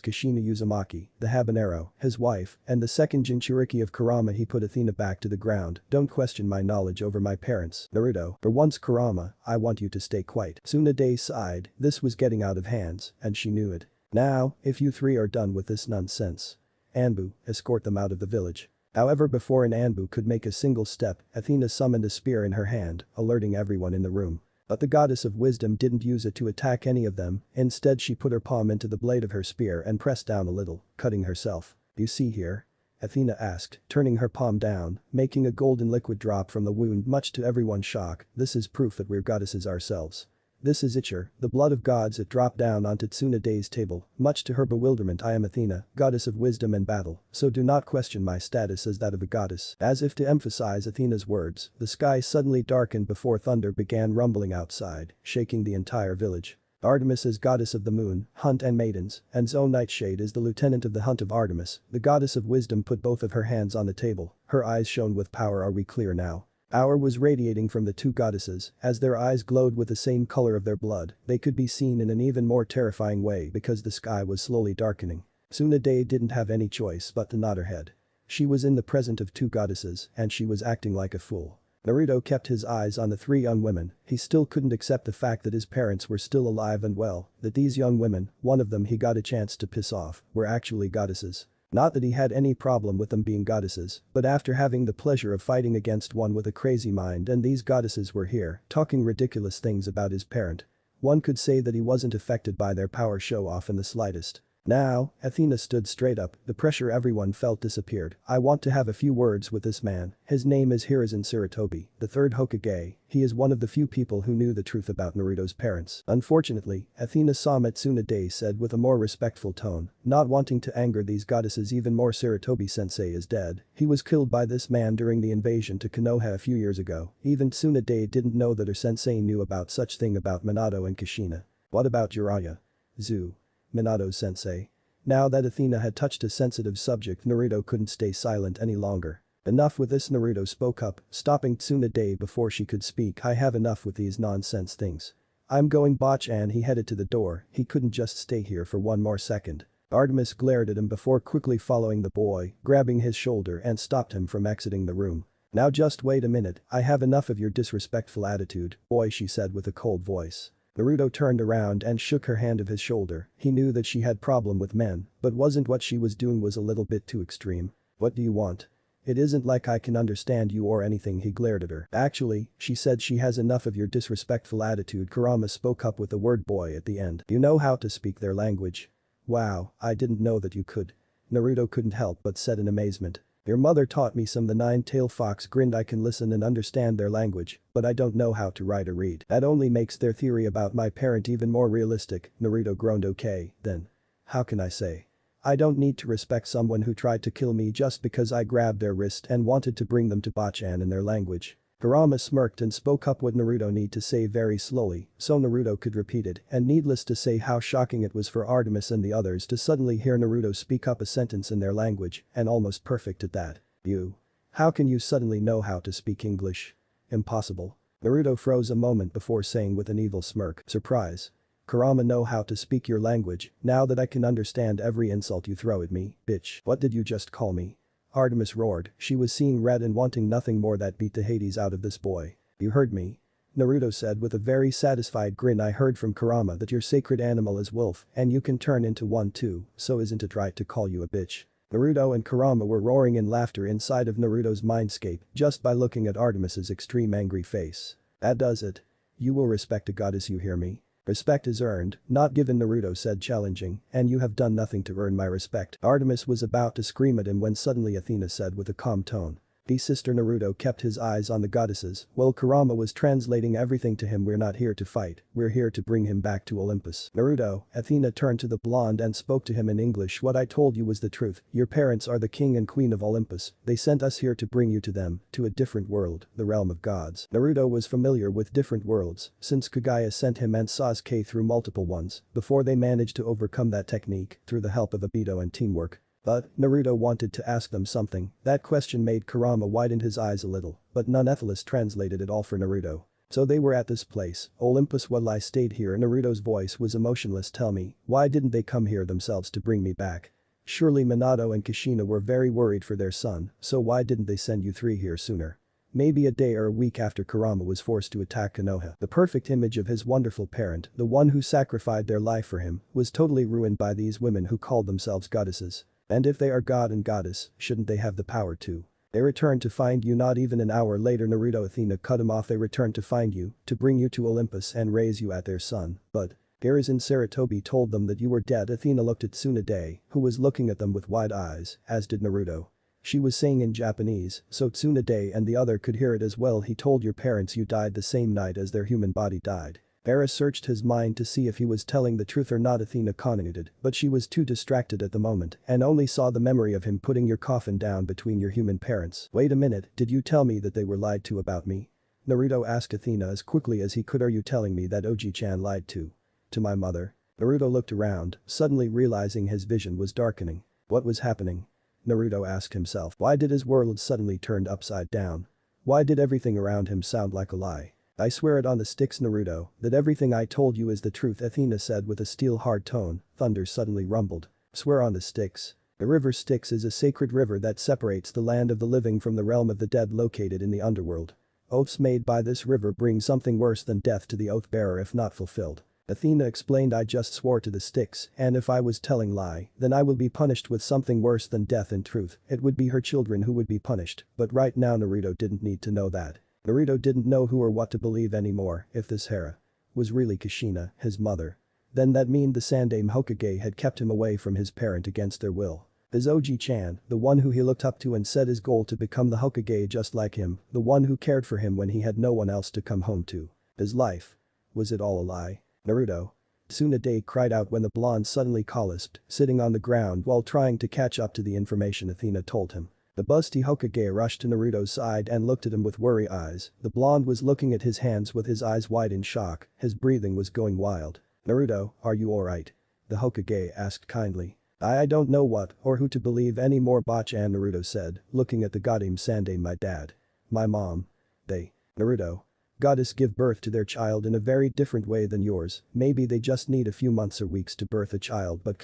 Kushina Uzumaki, the habanero, his wife, and the second Jinchuriki of Kurama. He put Athena back to the ground. Don't question my knowledge over my parents, Naruto. For once, Kurama, I want you to stay quiet. Tsunade sighed, this was getting out of hands, and she knew it. Now, if you three are done with this nonsense. Anbu, escort them out of the village. However, before an Anbu could make a single step, Athena summoned a spear in her hand, alerting everyone in the room. But the goddess of wisdom didn't use it to attack any of them, instead she put her palm into the blade of her spear and pressed down a little, cutting herself. "You see here?" Athena asked, turning her palm down, making a golden liquid drop from the wound much to everyone's shock. "This is proof that we're goddesses ourselves. This is Itcher, the blood of gods." It dropped down onto Tsunade's table, much to her bewilderment. "I am Athena, goddess of wisdom and battle, so do not question my status as that of a goddess." As if to emphasize Athena's words, the sky suddenly darkened before thunder began rumbling outside, shaking the entire village. Artemis is goddess of the moon, hunt and maidens, and Zoe Nightshade is the lieutenant of the hunt of Artemis. The goddess of wisdom put both of her hands on the table, her eyes shone with power. "Are we clear now?" Power was radiating from the two goddesses, as their eyes glowed with the same color of their blood. They could be seen in an even more terrifying way because the sky was slowly darkening. Tsunade didn't have any choice but to nod her head. She was in the presence of two goddesses, and she was acting like a fool. Naruto kept his eyes on the three young women. He still couldn't accept the fact that his parents were still alive and well, that these young women, one of them he got a chance to piss off, were actually goddesses. Not that he had any problem with them being goddesses, but after having the pleasure of fighting against one with a crazy mind and these goddesses were here, talking ridiculous things about his parent. One could say that he wasn't affected by their power show-off in the slightest. Now, Athena stood straight up, the pressure everyone felt disappeared. "I want to have a few words with this man. His name is Hiruzen Sarutobi, the third Hokage. He is one of the few people who knew the truth about Naruto's parents." Unfortunately, Athena saw Tsunade said with a more respectful tone, not wanting to anger these goddesses even more. "Sarutobi-sensei is dead. He was killed by this man during the invasion to Konoha a few years ago." Even Tsunade didn't know that her sensei knew about such thing about Minato and Kushina. "What about Jiraiya?" "Zu. Minato's sensei." Now that Athena had touched a sensitive subject, Naruto couldn't stay silent any longer. "Enough with this." Naruto spoke up, stopping Tsunade before she could speak. "I have enough with these nonsense things. I'm going back." And he headed to the door. He couldn't just stay here for one more second. Artemis glared at him before quickly following the boy, grabbing his shoulder and stopped him from exiting the room. "Now just wait a minute, I have enough of your disrespectful attitude, boy," she said with a cold voice. Naruto turned around and shook her hand of his shoulder. He knew that she had problem with men, but wasn't what she was doing was a little bit too extreme. "What do you want? It isn't like I can understand you or anything." He glared at her. "Actually," she said, "she has enough of your disrespectful attitude." Kurama spoke up with the word boy at the end. "You know how to speak their language?" "Wow, I didn't know that you could." Naruto couldn't help but said in amazement. "Your mother taught me some." The nine-tailed fox grinned. "I can listen and understand their language, but I don't know how to write or read. That only makes their theory about my parent even more realistic." Naruto groaned. "Okay, then. How can I say? I don't need to respect someone who tried to kill me just because I grabbed their wrist and wanted to bring them to Bachan in their language." Kurama smirked and spoke up what Naruto need to say very slowly, so Naruto could repeat it, and needless to say how shocking it was for Artemis and the others to suddenly hear Naruto speak up a sentence in their language, and almost perfect at that. "You? How can you suddenly know how to speak English? Impossible." Naruto froze a moment before saying with an evil smirk, "Surprise. Kurama know how to speak your language, now that I can understand every insult you throw at me, bitch." "What did you just call me?" Artemis roared. She was seeing red and wanting nothing more that beat the Hades out of this boy. "You heard me?" Naruto said with a very satisfied grin. "I heard from Kurama that your sacred animal is wolf and you can turn into one too, so isn't it right to call you a bitch?" Naruto and Kurama were roaring in laughter inside of Naruto's mindscape just by looking at Artemis's extreme angry face. "That does it. You will respect a goddess, you hear me? Respect is earned, not given," Naruto said challenging, "and you have done nothing to earn my respect." Artemis was about to scream at him when suddenly Athena said with a calm tone. The sister. Naruto kept his eyes on the goddesses while Kurama was translating everything to him. "We're not here to fight, we're here to bring him back to Olympus." "Naruto," Athena turned to the blonde and spoke to him in English. "What I told you was the truth. Your parents are the king and queen of Olympus. They sent us here to bring you to them, to a different world, the realm of gods." Naruto was familiar with different worlds since Kagaya sent him and Sasuke through multiple ones before they managed to overcome that technique through the help of Obito and teamwork. But Naruto wanted to ask them something. That question made Kurama widen his eyes a little, but nonetheless translated it all for Naruto. "So they were at this place, Olympus, while I stayed here." Naruto's voice was emotionless. "Tell me, why didn't they come here themselves to bring me back? Surely Minato and Kushina were very worried for their son, so why didn't they send you three here sooner?" Maybe a day or a week after Kurama was forced to attack Konoha. The perfect image of his wonderful parent, the one who sacrificed their life for him, was totally ruined by these women who called themselves goddesses. And if they are god and goddess, shouldn't they have the power too? They returned to find you not even an hour later Naruto Athena cut him off they returned to find you, to bring you to Olympus and raise you as their son, but Garrison Saratobi told them that you were dead Athena looked at Tsunade, who was looking at them with wide eyes, as did Naruto. She was saying in Japanese, so Tsunade and the other could hear it as well he told your parents you died the same night as their human body died. Era searched his mind to see if he was telling the truth or not Athena commented, but she was too distracted at the moment and only saw the memory of him putting your coffin down between your human parents. Wait a minute, did you tell me that they were lied to about me? Naruto asked Athena as quickly as he could are you telling me that Oji-chan lied to my mother? Naruto looked around, suddenly realizing his vision was darkening. What was happening? Naruto asked himself. Why did his world suddenly turned upside down? Why did everything around him sound like a lie? I swear it on the sticks Naruto, that everything I told you is the truth Athena said with a steel-hard tone. Thunder suddenly rumbled. Swear on the Styx. The river Styx is a sacred river that separates the land of the living from the realm of the dead located in the underworld. Oaths made by this river bring something worse than death to the oath-bearer if not fulfilled. Athena explained I just swore to the Styx and if I was telling lie, then I will be punished with something worse than death in truth, it would be her children who would be punished, but right now Naruto didn't need to know that. Naruto didn't know who or what to believe anymore if this Hera was really Kushina, his mother. Then that mean the Sandaime Hokage had kept him away from his parent against their will. His Oji-chan, the one who he looked up to and set his goal to become the Hokage just like him, the one who cared for him when he had no one else to come home to. His life. Was it all a lie? Naruto. Tsunade cried out when the blonde suddenly collapsed, sitting on the ground while trying to catch up to the information Athena told him. The busty Hokage rushed to Naruto's side and looked at him with worry eyes, the blonde was looking at his hands with his eyes wide in shock, his breathing was going wild. Naruto, are you alright? The Hokage asked kindly. I don't know what or who to believe anymore Bachan Naruto said, looking at the goddess Sandaime my dad. My mom. Naruto. Goddess give birth to their child in a very different way than yours, maybe they just need a few months or weeks to birth a child but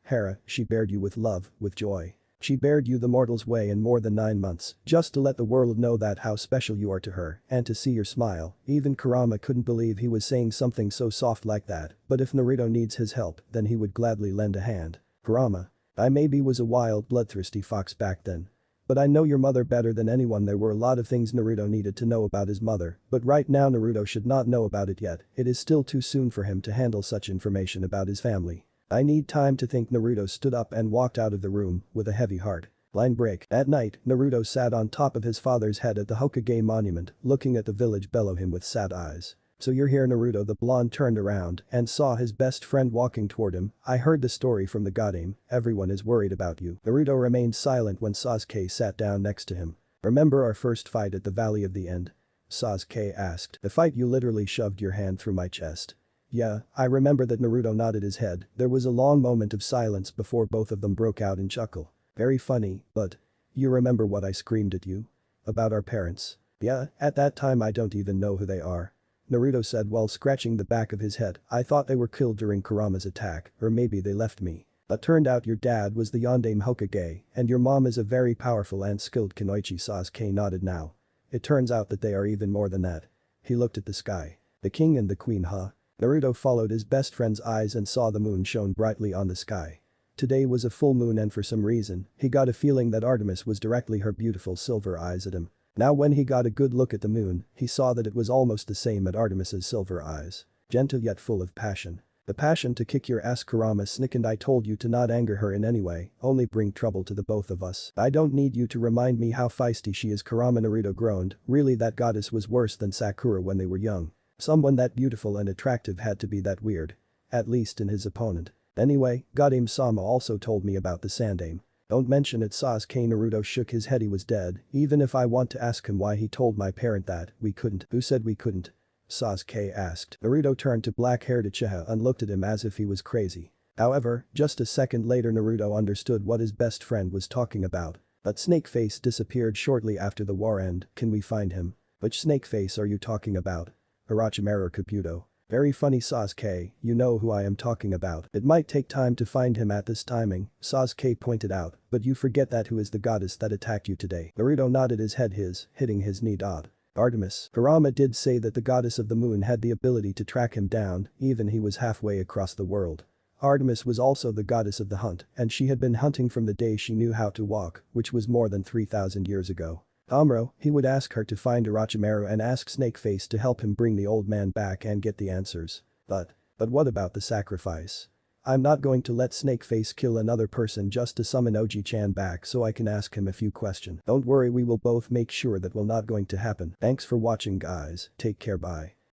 Hera, she bared you with love, with joy. She bared you the mortal's way in more than 9 months, just to let the world know that how special you are to her, and to see your smile, even Kurama couldn't believe he was saying something so soft like that, but if Naruto needs his help, then he would gladly lend a hand. Kurama. I maybe was a wild bloodthirsty fox back then. But I know your mother better than anyone there were a lot of things Naruto needed to know about his mother, but right now Naruto should not know about it yet, it is still too soon for him to handle such information about his family. I need time to think Naruto stood up and walked out of the room with a heavy heart. Line break. At night, Naruto sat on top of his father's head at the Hokage monument, looking at the village below him with sad eyes. So you're here Naruto the blonde turned around and saw his best friend walking toward him. I heard the story from the goddess, everyone is worried about you. Naruto remained silent when Sasuke sat down next to him. Remember our first fight at the Valley of the End? Sasuke asked. The fight you literally shoved your hand through my chest. Yeah, I remember that Naruto nodded his head, there was a long moment of silence before both of them broke out in chuckle. Very funny, but you remember what I screamed at you? About our parents? Yeah, at that time I don't even know who they are. Naruto said while scratching the back of his head, I thought they were killed during Kurama's attack, or maybe they left me. But turned out your dad was the Yondaime Hokage, and your mom is a very powerful and skilled kunoichi Sasuke nodded now. It turns out that they are even more than that. He looked at the sky. The king and the queen huh? Naruto followed his best friend's eyes and saw the moon shone brightly on the sky. Today was a full moon and for some reason, he got a feeling that Artemis was directly her beautiful silver eyes at him. Now when he got a good look at the moon, he saw that it was almost the same at Artemis's silver eyes. Gentle yet full of passion. The passion to kick your ass Kurama snickened I told you to not anger her in any way, only bring trouble to the both of us. I don't need you to remind me how feisty she is Kurama Naruto groaned, really that goddess was worse than Sakura when they were young. Someone that beautiful and attractive had to be that weird. At least in his opponent. Anyway, Godame-sama also told me about the Sandaime. Don't mention it Sasuke Naruto shook his head he was dead, even if I want to ask him why he told my parent that, we couldn't. Who said we couldn't? Sasuke asked. Naruto turned to black-haired Uchiha and looked at him as if he was crazy. However, just a second later Naruto understood what his best friend was talking about. But Snakeface disappeared shortly after the war end, can we find him? Which Snakeface are you talking about? Orochimaru Kabuto. Very funny Sasuke, you know who I am talking about. It might take time to find him at this timing, Sasuke pointed out, but you forget that who is the goddess that attacked you today. Naruto nodded his head hitting his knee. Artemis. Kurama did say that the goddess of the moon had the ability to track him down, even he was halfway across the world. Artemis was also the goddess of the hunt, and she had been hunting from the day she knew how to walk, which was more than 3,000 years ago. Amuro, he would ask her to find Orochimaru and ask Snakeface to help him bring the old man back and get the answers. But what about the sacrifice? I'm not going to let Snakeface kill another person just to summon Oji-chan back so I can ask him a few questions. Don't worry, we will both make sure that will not going to happen. Thanks for watching guys, take care, bye.